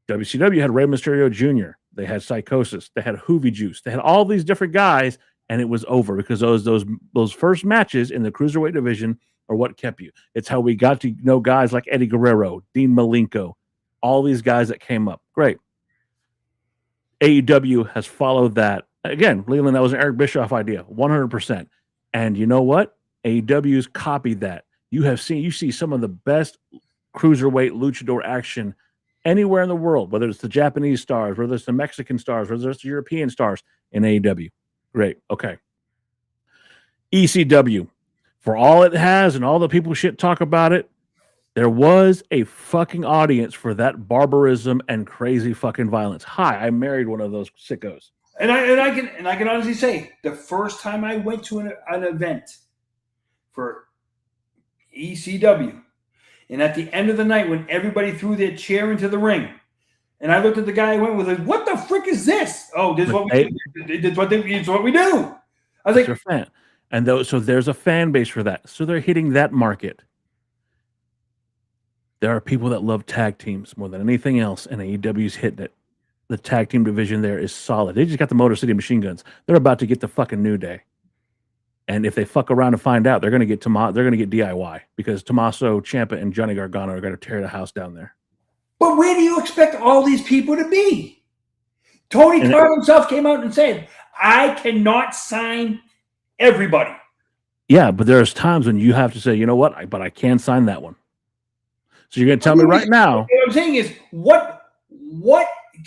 WCW had Rey Mysterio Jr. They had Psychosis. They had Hoovy Juice. They had all these different guys, and it was over because those first matches in the cruiserweight division are what kept you. It's how we got to know guys like Eddie Guerrero, Dean Malenko, all these guys that came up. Great. AEW has followed that. Again, Leland, that was an Eric Bischoff idea, 100%. And you know what? AEW's copied that. You see some of the best cruiserweight luchador action anywhere in the world, whether it's the Japanese stars, whether it's the Mexican stars, whether it's the European stars in AEW. Great. Okay. ECW, for all it has and all the people shit talk about it, there was a fucking audience for that barbarism and crazy fucking violence. Hi, I married one of those sickos. And I can honestly say, the first time I went to an event for ECW, and at the end of the night when everybody threw their chair into the ring, and I looked at the guy I went with, like, what the frick is this? Oh, this is what we do. It's what we do. I was like, fan. And so there's a fan base for that. So they're hitting that market. There are people that love tag teams more than anything else, and AEW's hitting it. The tag team division there is solid. They just got the Motor City Machine Guns. They're about to get the fucking New Day. And if they fuck around and find out, they're going to get DIY because Tommaso Ciampa and Johnny Gargano are going to tear the house down there. But where do you expect all these people to be? Tony Khan himself came out and said, I cannot sign everybody. Yeah, but there's times when you have to say, you know what? But I can sign that one. So you're going to tell me right now. What I'm saying is, what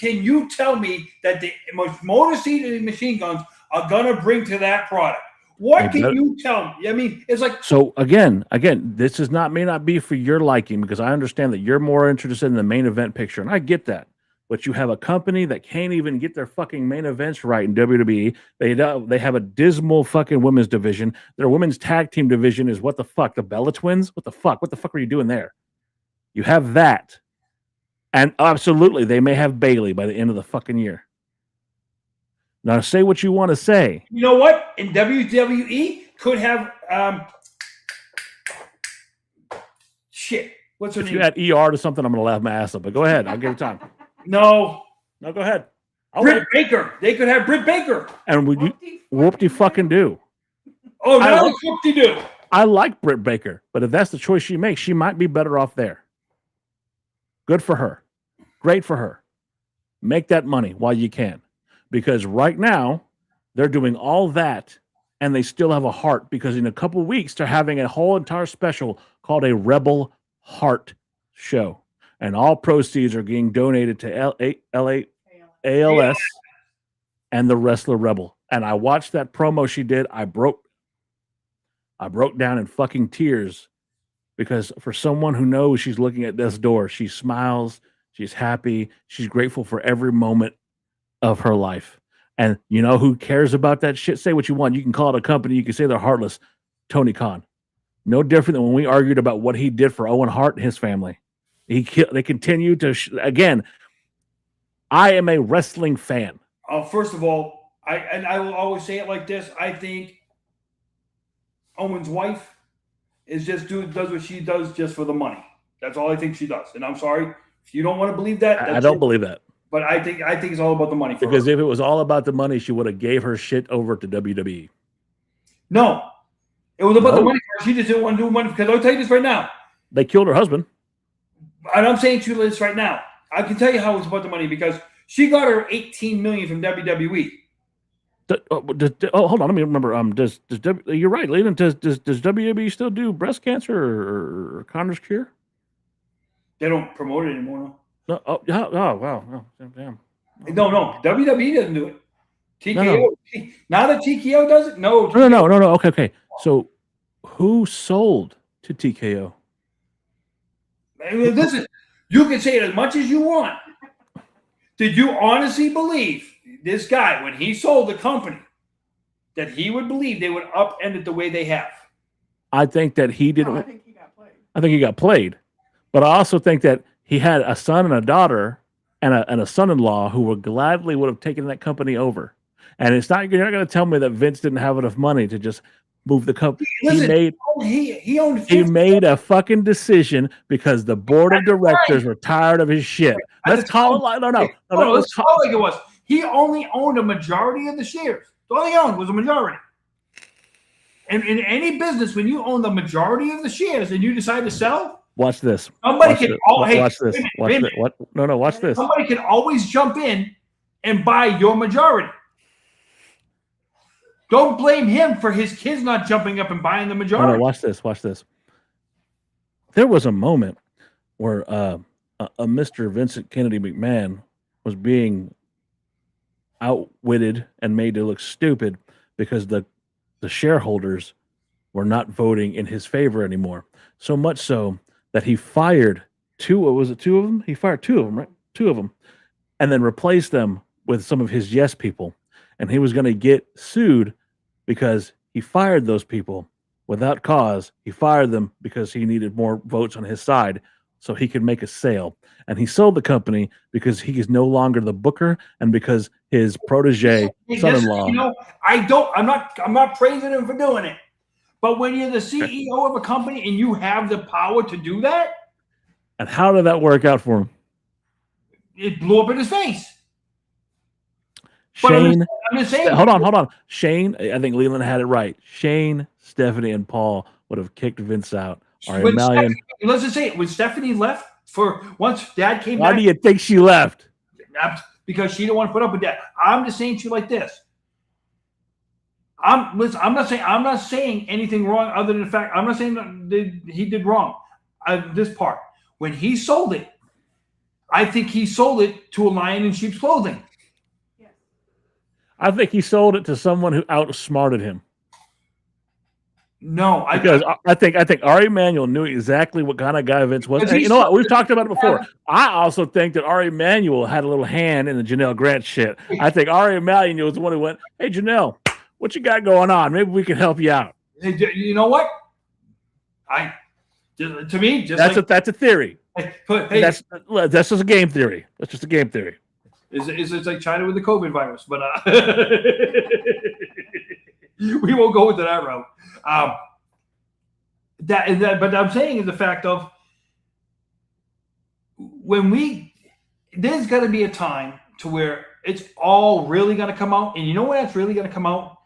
can you tell me that the Motor City Machine Guns are going to bring to that product? What can you tell me? I mean, it's like... So, again, this may not be for your liking because I understand that you're more interested in the main event picture, and I get that. But you have a company that can't even get their fucking main events right in WWE. They have a dismal fucking women's division. Their women's tag team division is what the fuck? The Bella Twins? What the fuck? What the fuck are you doing there? You have that. And absolutely, they may have Bailey by the end of the fucking year. Now, say what you want to say. You know what? In WWE, could have What's her If name? you add ER to something, I'm going to laugh my ass up. But go ahead. I'll give you time. No, No, go ahead. Britt Baker. They could have Britt Baker. And whoop-de fucking do. Oh, now it's whoop-de-do. I like Britt Baker, but if that's the choice she makes, she might be better off there. Good for her. Great for her. Make that money while you can. Because right now, they're doing all that, and they still have a heart, because in a couple of weeks, they're having a whole entire special called a Rebel Heart Show. And all proceeds are being donated to ALS and the wrestler Rebel. And I watched that promo she did. I broke down in fucking tears, because for someone who knows she's looking at death's door, she smiles, she's happy, she's grateful for every moment of her life. And you know who cares about that shit? Say what you want. You can call it a company. You can say they're heartless. Tony Khan. No different than when we argued about what he did for Owen Hart and his family. They continue to again. I am a wrestling fan. First of all, I will always say it like this. I think Owen's wife is does what she does just for the money. That's all I think she does. And I'm sorry if you don't want to believe that. I don't believe that. But I think it's all about the money. Because if it was all about the money, she would have gave her shit over to WWE. No, it was about the money. She just didn't want to do money. Because I'll tell you this right now. They killed her husband. And I'm saying to you this right now. I can tell you how it's about the money, because she got her $18 million from WWE. Hold on, let me remember. You're right, Leland. Does WWE still do breast cancer or Connor's Cure? They don't promote it anymore. No. Oh, wow. Oh, damn. No. WWE doesn't do it. TKO. No. Now that TKO does it, no. No. Okay. So, who sold to TKO? Listen, you can say it as much as you want. Did you honestly believe this guy, when he sold the company, that he would believe they would upend it the way they have? I think that he didn't. No, I think he got played. I think he got played. But I also think that he had a son and a daughter and a son-in-law who would have taken that company over. And you're not going to tell me that Vince didn't have enough money to just move the company. Listen, he made a fucking decision because the board of directors were tired of his shit. Let's call it like let's call it like it was. He only owned a majority of the shares. All he owned was a majority. And in any business, when you own the majority of the shares and you decide to sell, watch this. Watch this. Watch this. What? No. Watch this. Somebody can always jump in and buy your majority. Don't blame him for his kids not jumping up and buying the majority. No, watch this. There was a moment where a Mr. Vincent Kennedy McMahon was being outwitted and made to look stupid because the shareholders were not voting in his favor anymore. So much so that he fired two of them? He fired two of them, right? Two of them. And then replaced them with some of his yes people. And he was going to get sued because he fired those people without cause. He fired them because he needed more votes on his side so he could make a sale. And he sold the company because he is no longer the booker and because his protege, son-in-law. I'm not praising him for doing it. But when you're the CEO of a company and you have the power to do that. And how did that work out for him? It blew up in his face. Shane, I'm just saying. Hold on. Shane, I think Leland had it right. Shane, Stephanie, and Paul would have kicked Vince out. Let's just say it. When Stephanie left once Dad came back. Why do you think she left? Because she didn't want to put up with that. I'm just saying to you like this. I'm not saying anything wrong other than the fact. I'm not saying that he did wrong. This part. When he sold it, I think he sold it to a lion in sheep's clothing. I think he sold it to someone who outsmarted him. No, I think Ari Emanuel knew exactly what kind of guy Vince was. And you know what? We've talked about it before. I also think that Ari Emanuel had a little hand in the Janelle Grant shit. I think Ari Emanuel was the one who went, "Hey, Janelle, what you got going on? Maybe we can help you out." You know what? To me, that's a theory. Hey, that's just a game theory. That's just a game theory. It's like China with the COVID virus, but we won't go into that route. But I'm saying is the fact of there's got to be a time to where it's all really going to come out, and you know when that's really going to come out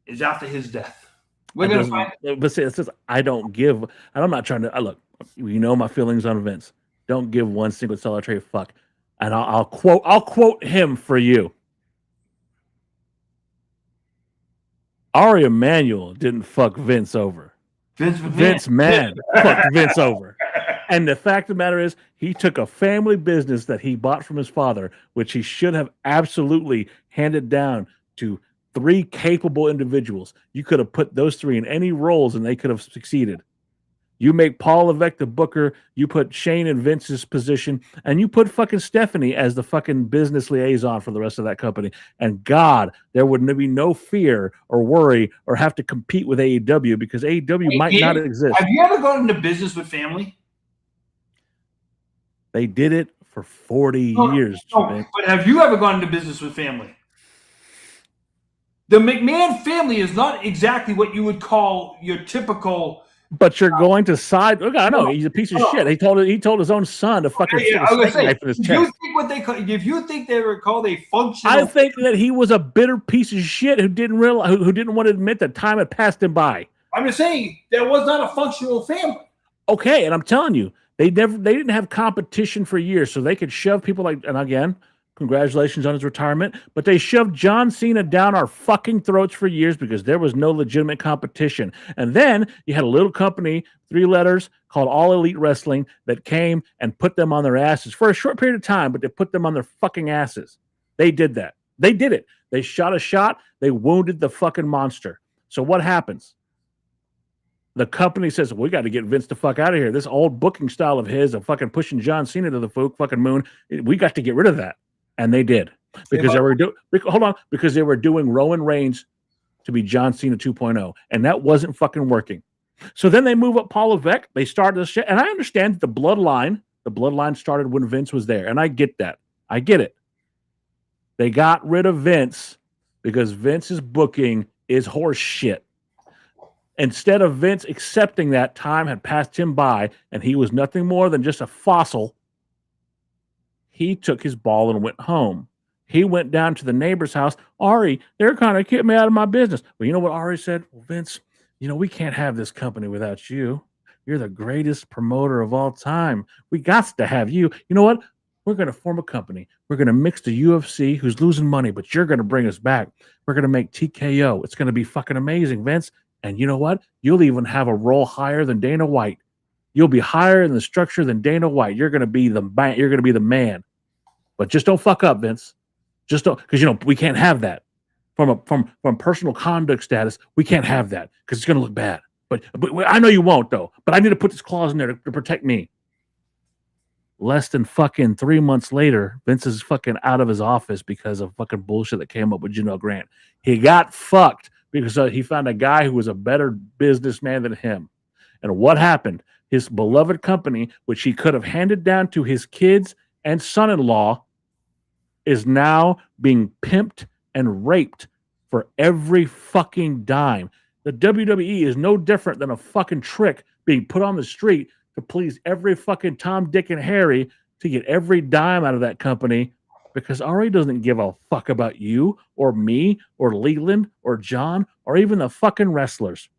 is after his death. We're going to find. But see, it says I don't give, and I'm not trying to. Look, you know my feelings on Vince. Don't give one single solitary fuck, and I'll quote him for you. Ari Emanuel didn't fuck Vince over. Vince McMahon fucked Vince over. And the fact of the matter is, he took a family business that he bought from his father, which he should have absolutely handed down to 3 capable individuals. You could have put those 3 in any roles and they could have succeeded. You make Paul Levesque the booker, you put Shane in Vince's position, and you put fucking Stephanie as the fucking business liaison for the rest of that company. And God, there would be no fear or worry or have to compete with AEW because AEW might not exist. Have you ever gone into business with family? They did it for 40 years. No, but have you ever gone into business with family? The McMahon family is not exactly what you would call your typical. But you're going to side. Look, I know he's a piece of shit. He told his own son to fucking stick a knife in his chest. If you think they were called a functional, I think that he was a bitter piece of shit who didn't realize, who didn't want to admit that time had passed him by. I'm just saying that was not a functional family. Okay, and I'm telling you, they didn't have competition for years, so they could shove people like. And again, congratulations on his retirement, but they shoved John Cena down our fucking throats for years because there was no legitimate competition. And then you had a little company, 3 letters, called All Elite Wrestling that came and put them on their asses for a short period of time, but they put them on their fucking asses. They did that. They did it. They shot a shot. They wounded the fucking monster. So what happens? The company says, we got to get Vince the fuck out of here. This old booking style of his of fucking pushing John Cena to the fucking moon, we got to get rid of that. And they did because they were doing Roman Reigns to be John Cena 2.0, and that wasn't fucking working. So then they move up Paul Levesque. They started this shit, and I understand that the bloodline started when Vince was there, and I get that. I get it. They got rid of Vince because Vince's booking is horse shit. Instead of Vince accepting that time had passed him by, and he was nothing more than just a fossil. He took his ball and went home. He went down to the neighbor's house. Ari, they're kind of keeping me out of my business. Well, you know what Ari said? Well, Vince, we can't have this company without you. You're the greatest promoter of all time. We got to have you. You know what? We're going to form a company. We're going to mix the UFC, who's losing money, but you're going to bring us back. We're going to make TKO. It's going to be fucking amazing, Vince. And you know what? You'll even have a role higher than Dana White. You'll be higher in the structure than Dana White. You're going to be the man. You're going to be the man. But just don't fuck up, Vince. Just don't, because we can't have that from personal conduct status. We can't have that because it's going to look bad. But I know you won't though. But I need to put this clause in there to protect me. Less than fucking 3 months later, Vince is fucking out of his office because of fucking bullshit that came up with Janelle Grant. He got fucked because he found a guy who was a better businessman than him. And what happened? His beloved company, which he could have handed down to his kids and son-in-law, is now being pimped and raped for every fucking dime. The WWE is no different than a fucking trick being put on the street to please every fucking Tom, Dick, and Harry to get every dime out of that company because Ari doesn't give a fuck about you or me or Leland or John or even the fucking wrestlers.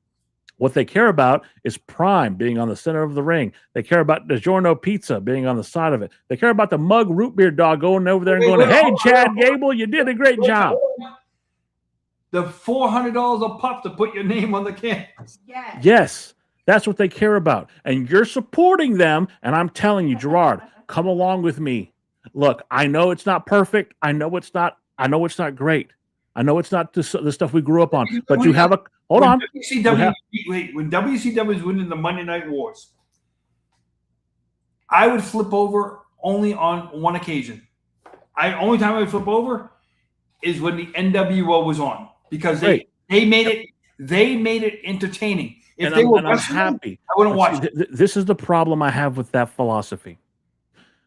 What they care about is Prime being on the center of the ring. They care about DiGiorno Pizza being on the side of it. They care about the mug root beer dog going over there and going, hey, Chad Gable, you did a great job. The $400 a pop to put your name on the can. Yes, that's what they care about. And you're supporting them. And I'm telling you, Gerard, come along with me. Look, I know it's not perfect. I know it's not great. I know it's not the stuff we grew up on. But you have a hold on. When WCW was winning the Monday Night Wars, I would flip over only on one occasion. Only time I would flip over is when the NWO was on because they made it entertaining. If they were I'm happy. I wouldn't watch it. This is the problem I have with that philosophy,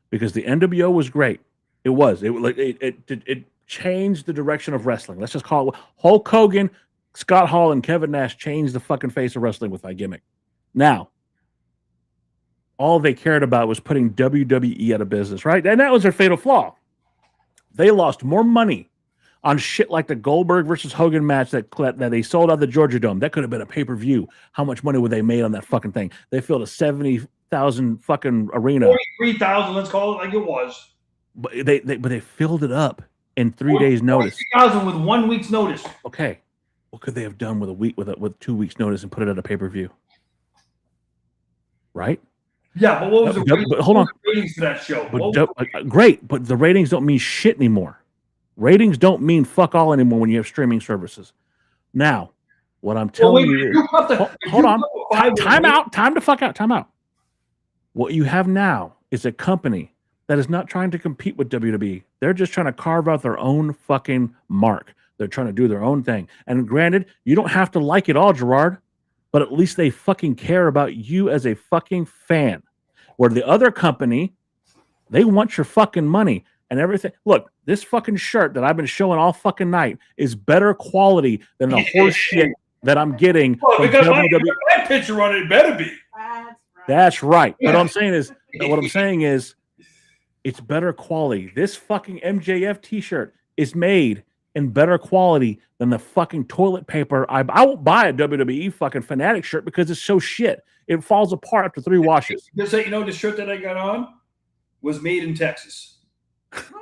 because the NWO was great. It was. It changed the direction of wrestling. Let's just call it Hulk Hogan, Scott Hall, and Kevin Nash changed the fucking face of wrestling with that gimmick. Now, all they cared about was putting WWE out of business, right? And that was their fatal flaw. They lost more money on shit like the Goldberg versus Hogan match that they sold out the Georgia Dome. That could have been a pay-per-view. How much money would they made on that fucking thing? They filled a 70,000 fucking arena. 43,000, let's call it like it was. But they filled it up in 3 days' notice. 43,000 with 1 week's notice. Okay, what could they have done with a week with 2 weeks' notice and put it at a pay-per-view? Right? Yeah, but what was the ratings for that show? Great, but the ratings don't mean shit anymore. Ratings don't mean fuck all anymore when you have streaming services. Now, what I'm telling you, hold on, time out, time to fuck out, time out. What you have now is a company that is not trying to compete with WWE. They're just trying to carve out their own fucking mark. They're trying to do their own thing. And granted, you don't have to like it all, Gerard, but at least they fucking care about you as a fucking fan. Where the other company, they want your fucking money and everything. Look, this fucking shirt that I've been showing all fucking night is better quality than the horse shit that I'm getting from WWE. That picture on it better be. That's right. What I'm saying is, it's better quality. This fucking MJF t-shirt is made in better quality than the fucking toilet paper. I won't buy a WWE fucking fanatic shirt because it's so shit. It falls apart after 3 washes. Just so you know, the shirt that I got on was made in Texas.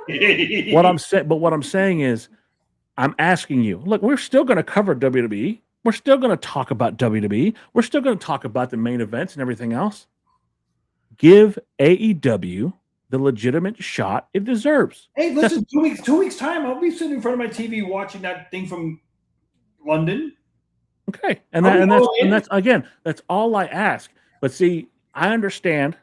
What I'm saying is, I'm asking you. Look, we're still going to cover WWE. We're still going to talk about WWE. We're still going to talk about the main events and everything else. Give AEW the legitimate shot it deserves. Hey, listen, 2 weeks time, I'll be sitting in front of my TV watching that thing from London. Okay, that's all I ask. But see, I understand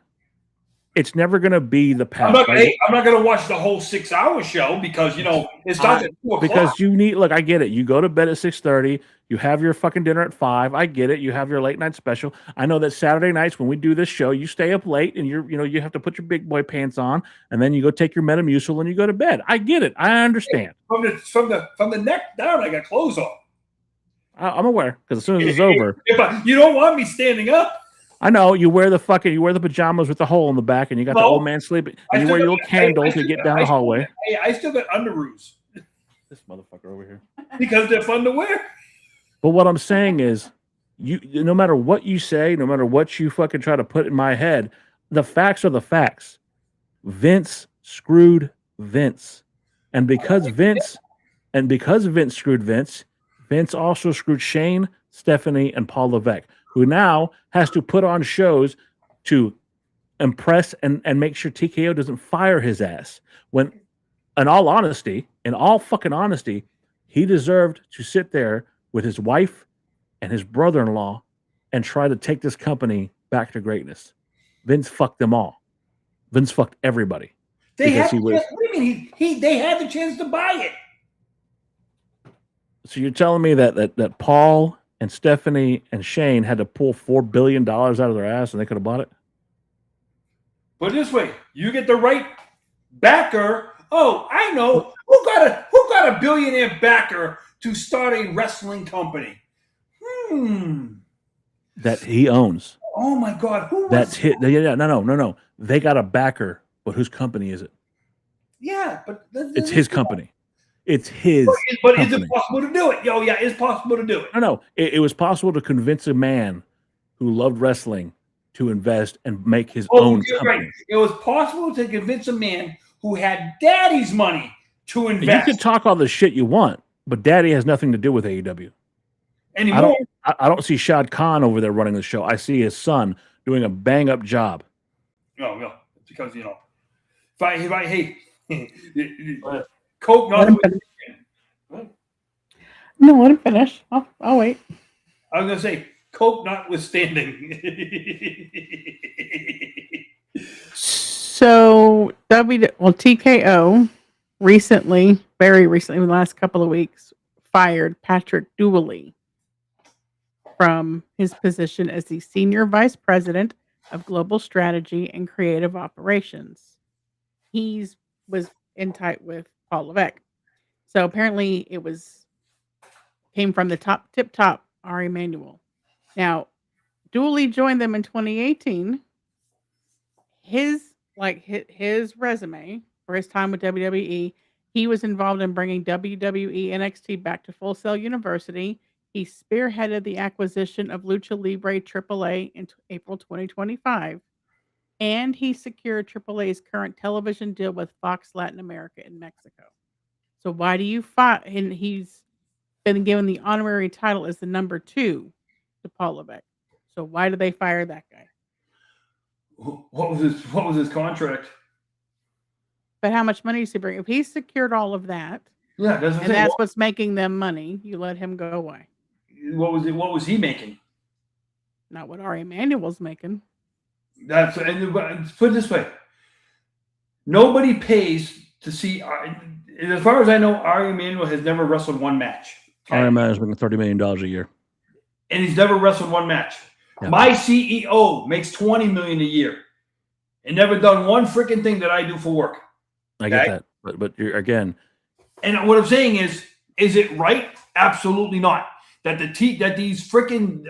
it's never going to be the past. I'm not going to watch the whole 6-hour show because it starts at 2:00. Because you need, look, I get it. You go to bed at 6:30. You have your fucking dinner at 5. I get it. You have your late night special. I know that Saturday nights when we do this show, you stay up late and you have to put your big boy pants on, and then you go take your Metamucil and you go to bed. I get it. I understand. From the neck down, I got clothes on. I'm aware because as soon as it's over, you don't want me standing up. I know you wear the pajamas with the hole in the back, and you got the old man sleeping, and you wear your little candle to get down the hallway. I still got underoos. This motherfucker over here. Because they're fun to wear. But what I'm saying is, no matter what you say, no matter what you fucking try to put in my head, the facts are the facts. Vince screwed Vince, and because Vince screwed Vince, Vince also screwed Shane, Stephanie, and Paul Levesque, who now has to put on shows to impress and make sure TKO doesn't fire his ass. When, in all fucking honesty, he deserved to sit there with his wife and his brother-in-law and try to take this company back to greatness. Vince fucked them all. Vince fucked everybody. They had the chance to buy it. So you're telling me that Paul and Stephanie and Shane had to pull $4 billion out of their ass and they could have bought it? Put it this way, you get the right backer. Oh, I know. Who got a billionaire backer to start a wrestling company? That he owns. Oh my God. That's hit. Yeah, no. They got a backer, but whose company is it? Yeah, but it's his company. It's his. But is it possible to do it? Yeah, it's possible to do it. No. It was possible to convince a man who loved wrestling to invest and make his own company. Right. It was possible to convince a man who had daddy's money to invest. You can talk all the shit you want, but daddy has nothing to do with AEW. Anymore. I don't see Shad Khan over there running the show. I see his son doing a bang-up job. No. Because, if I Coke not. No, let him finish. I'll wait. I was going to say, Coke notwithstanding. So, TKO very recently, in the last couple of weeks, fired Patrick Dooley from his position as the Senior Vice President of Global Strategy and Creative Operations. He was in tight with Paul Levesque. So apparently it came from the tip top Ari Emanuel. Now, Dooley joined them in 2018 his resume for his time with WWE, he was involved in bringing WWE NXT back to Full Sail University. He spearheaded the acquisition of Lucha Libre AAA in April 2025, and he secured AAA's current television deal with Fox Latin America in Mexico. So why do you fire? And he's been given the honorary title as the number 2 to Paul Levesque. So why did they fire that guy? What was his contract? But how much money does he bring? If he's secured all of that, Yeah, that's what's making them money, you let him go away. What was he making? Not what Ari Emanuel's making. Put it this way: nobody pays to see. As far as I know, Ari Emanuel has never wrestled one match. Okay? Ari Emanuel's making $30 million a year, and he's never wrestled one match. Yeah. My CEO makes $20 million a year, and never done one freaking thing that I do for work. I get that, but you're again. And what I'm saying is it right? Absolutely not. That these freaking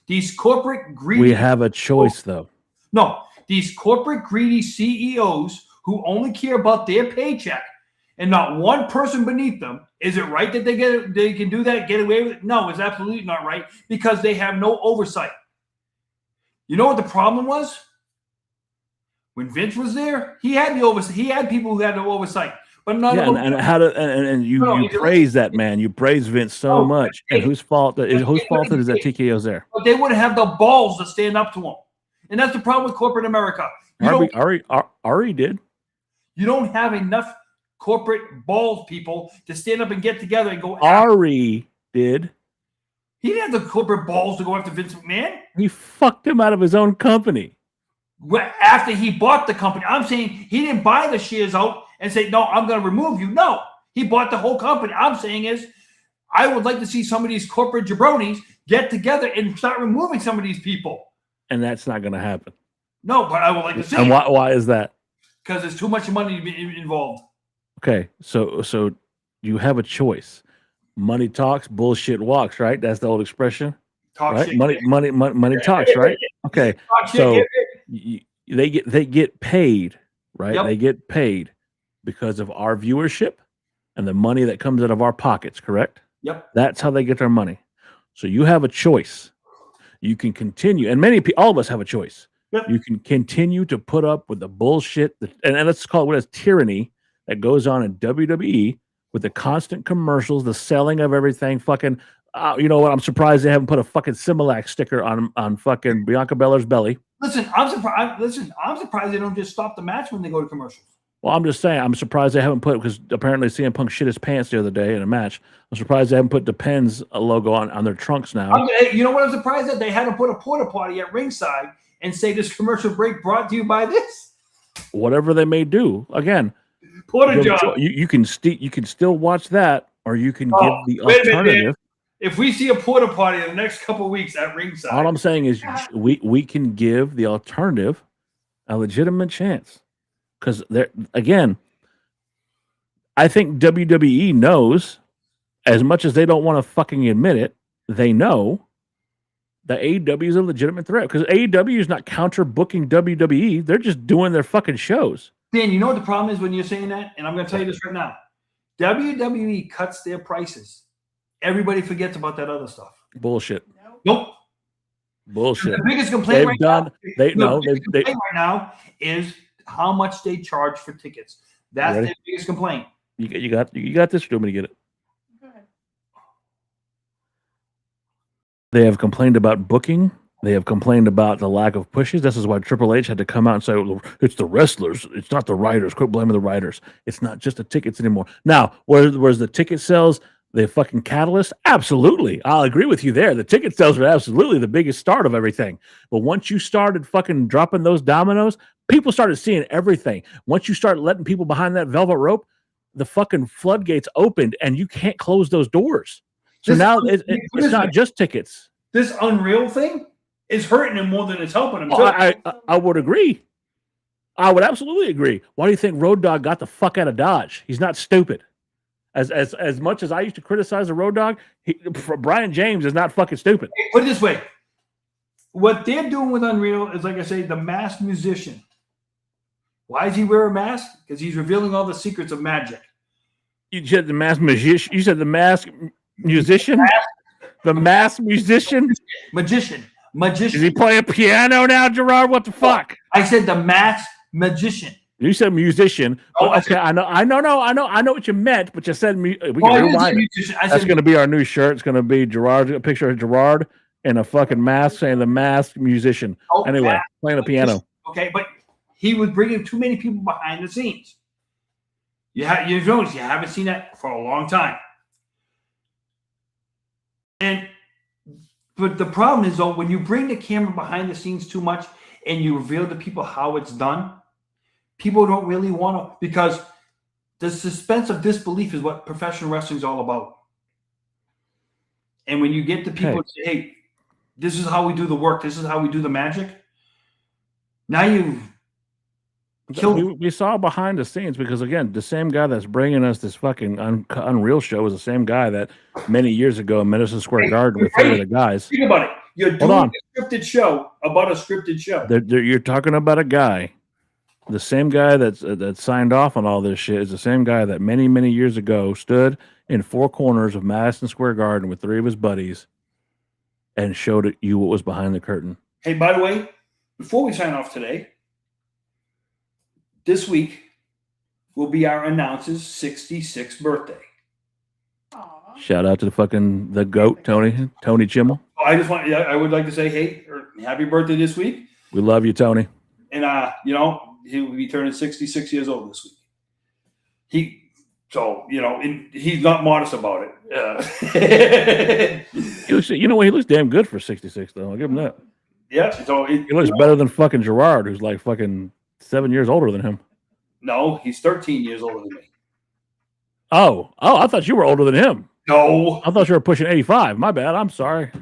these corporate greedy. We have a choice, though. No, these corporate greedy CEOs who only care about their paycheck and not one person beneath them. Is it right that they can do that, get away with it? No, it's absolutely not right because they have no oversight. You know what the problem was? When Vince was there, he had the oversight. He had people who had no oversight. But you praise that man. You praise Vince so much. And whose fault is that TKO's there? But they wouldn't have the balls to stand up to him. And that's the problem with corporate America. Ari did. You don't have enough corporate balls people to stand up and get together and go. Ari did. He didn't have the corporate balls to go after Vince McMahon. He fucked him out of his own company. After he bought the company. I'm saying he didn't buy the shares out and say, no, I'm going to remove you. No, he bought the whole company. I'm saying is I would like to see some of these corporate jabronis get together and start removing some of these people. And that's not going to happen. No, but I would like to see. And why is that? Because there's too much money to be involved. Okay, so you have a choice. Money talks, bullshit walks, right? That's the old expression. Talk right? Shit. Money talks, right? Okay. So they get paid, right? Yep. They get paid because of our viewership and the money that comes out of our pockets, correct? Yep. That's how they get their money. So you have a choice. You can continue, and all of us have a choice. Yep. You can continue to put up with the bullshit, and let's call it what is tyranny that goes on in WWE with the constant commercials, the selling of everything. Fucking, you know what? I'm surprised they haven't put a fucking Similac sticker on fucking Bianca Belair's belly. Listen, I'm surprised they don't just stop the match when they go to commercials. Well, I'm just saying, I'm surprised they haven't put, because apparently CM Punk shit his pants the other day in a match. I'm surprised they haven't put Depends logo on their trunks now. You know what I'm surprised at? They had to put a porta potty at ringside and say this commercial break brought to you by this. Whatever they may do. Again, you can still watch that, or you can give the alternative. If we see a porta potty in the next couple of weeks at ringside, all I'm saying is we can give the alternative a legitimate chance. Because again, I think WWE knows, as much as they don't want to fucking admit it, they know that AEW is a legitimate threat. Because AEW is not counter booking WWE; they're just doing their fucking shows. Dan, you know what the problem is when you're saying that, and I'm going to tell you this right now: WWE cuts their prices. Everybody forgets about that other stuff. Bullshit. Nope. Bullshit. The biggest complaint right now is how much they charge for tickets. That's their biggest complaint. You got this. Do you want me to get it? Go ahead. They have complained about booking. They have complained about the lack of pushes. This is why Triple H had to come out and say, well, it's the wrestlers. It's not the writers. Quit blaming the writers. It's not just the tickets anymore. Now, where's the ticket sales, the fucking catalyst? Absolutely. I'll agree with you there. The ticket sales are absolutely the biggest start of everything. But once you started fucking dropping those dominoes, people started seeing everything. Once you start letting people behind that velvet rope, the fucking floodgates opened and you can't close those doors. So now it's not just tickets. This Unreal thing is hurting him more than it's helping him. I would agree. I would absolutely agree. Why do you think Road Dogg got the fuck out of Dodge? He's not stupid. As much as I used to criticize the Road Dogg, Brian James is not fucking stupid. Put it this way. What they're doing with Unreal is, like I say, the masked musician. Why does he wear a mask? Because he's revealing all the secrets of magic. You said the mask magician. You said the mask musician. The mask musician. Magician. Is he playing piano now, Gerard? What the fuck? I said the mask magician. You said musician. Oh, Okay, I know what you meant, but you said we can rewind it. That's going to be our new shirt. It's going to be Gerard, a picture of Gerard in a fucking mask saying the mask musician. Oh, anyway, playing the piano. Okay, but he was bringing too many people behind the scenes. You've noticed you haven't seen that for a long time. But the problem is, though, when you bring the camera behind the scenes too much and you reveal to people how it's done, people don't really want to, because the suspense of disbelief is what professional wrestling is all about. And when you get the people to say, hey, this is how we do the work, this is how we do the magic, now you've killed. We saw behind the scenes, because, again, the same guy that's bringing us this fucking Unreal show is the same guy that many years ago in Madison Square Garden with three of the guys. Think about it. You're doing a scripted show about a scripted show. You're talking about a guy. The same guy that signed off on all this shit is the same guy that many, many years ago stood in four corners of Madison Square Garden with three of his buddies and showed you what was behind the curtain. Hey, by the way, before we sign off today, this week will be our announcer's 66th birthday. Aww. Shout out to the GOAT, Tony Chimmel. I would like to say, hey, happy birthday this week. We love you, Tony. And he will be turning 66 years old this week. He's not modest about it. He looks damn good for 66, though. I'll give him that. Yeah. So he looks better than fucking Gerard, who's like fucking 7 years older than him. No, he's 13 years older than me. Oh, I thought you were older than him. No. I thought you were pushing 85. My bad. I'm sorry.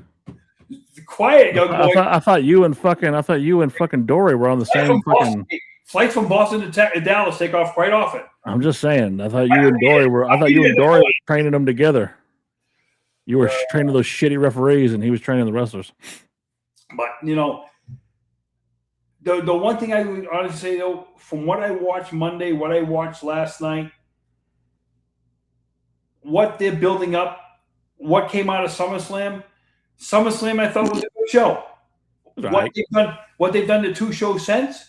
Quiet, young boy. I thought you and fucking Dory were on the same fucking. Flights from Boston to Dallas take off quite often. I'm just saying. I thought you and Dory were training them together. You were training those shitty referees, and he was training the wrestlers. But the one thing I would honestly say, though, from what I watched Monday, what I watched last night, what they're building up, what came out of SummerSlam I thought was a good show. Right. What they've done the two shows since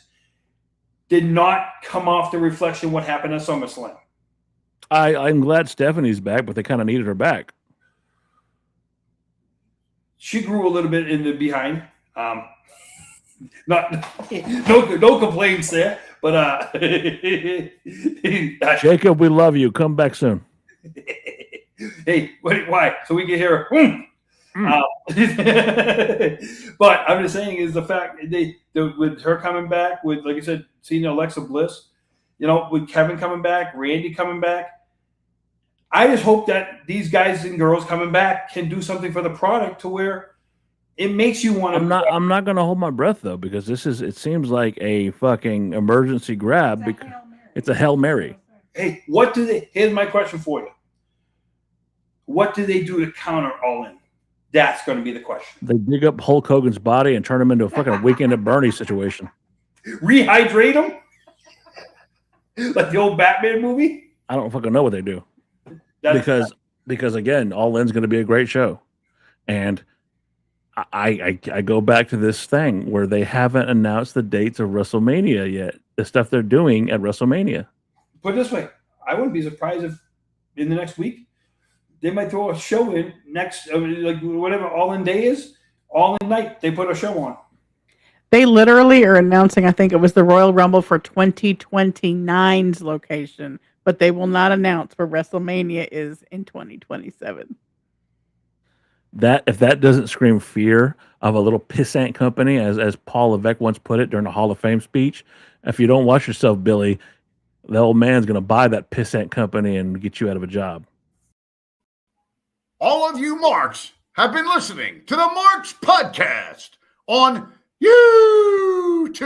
did not come off the reflection of what happened at SummerSlam. I'm glad Stephanie's back, but they kind of needed her back. She grew a little bit in the behind. No complaints there, but Jacob, we love you. Come back soon. Hey, why? So we can hear her. But I'm just saying is the fact with her coming back, with, like I said, seeing Alexa Bliss, with Kevin coming back, Randy coming back. I just hope that these guys and girls coming back can do something for the product to where it makes you want to. I'm not going to hold my breath, though, because it seems like a fucking emergency grab. It's a Hail Mary. Hey, here's my question for you. What do they do to counter All In? That's going to be the question. They dig up Hulk Hogan's body and turn him into a fucking Weekend at Bernie situation. Rehydrate him? Like the old Batman movie? I don't fucking know what they do. Because again, All In's going to be a great show. And I go back to this thing where they haven't announced the dates of WrestleMania yet. The stuff they're doing at WrestleMania. Put it this way, I wouldn't be surprised if in the next week they might throw a show in like whatever All In Day is, All In Night. They put a show on. They literally are announcing, I think it was the Royal Rumble for 2029's location, but they will not announce where WrestleMania is in 2027. If that doesn't scream fear of a little pissant company, as Paul Levesque once put it during the Hall of Fame speech, if you don't watch yourself, Billy, the old man's going to buy that pissant company and get you out of a job. All of you Marks have been listening to the Marks Podcast on YouTube.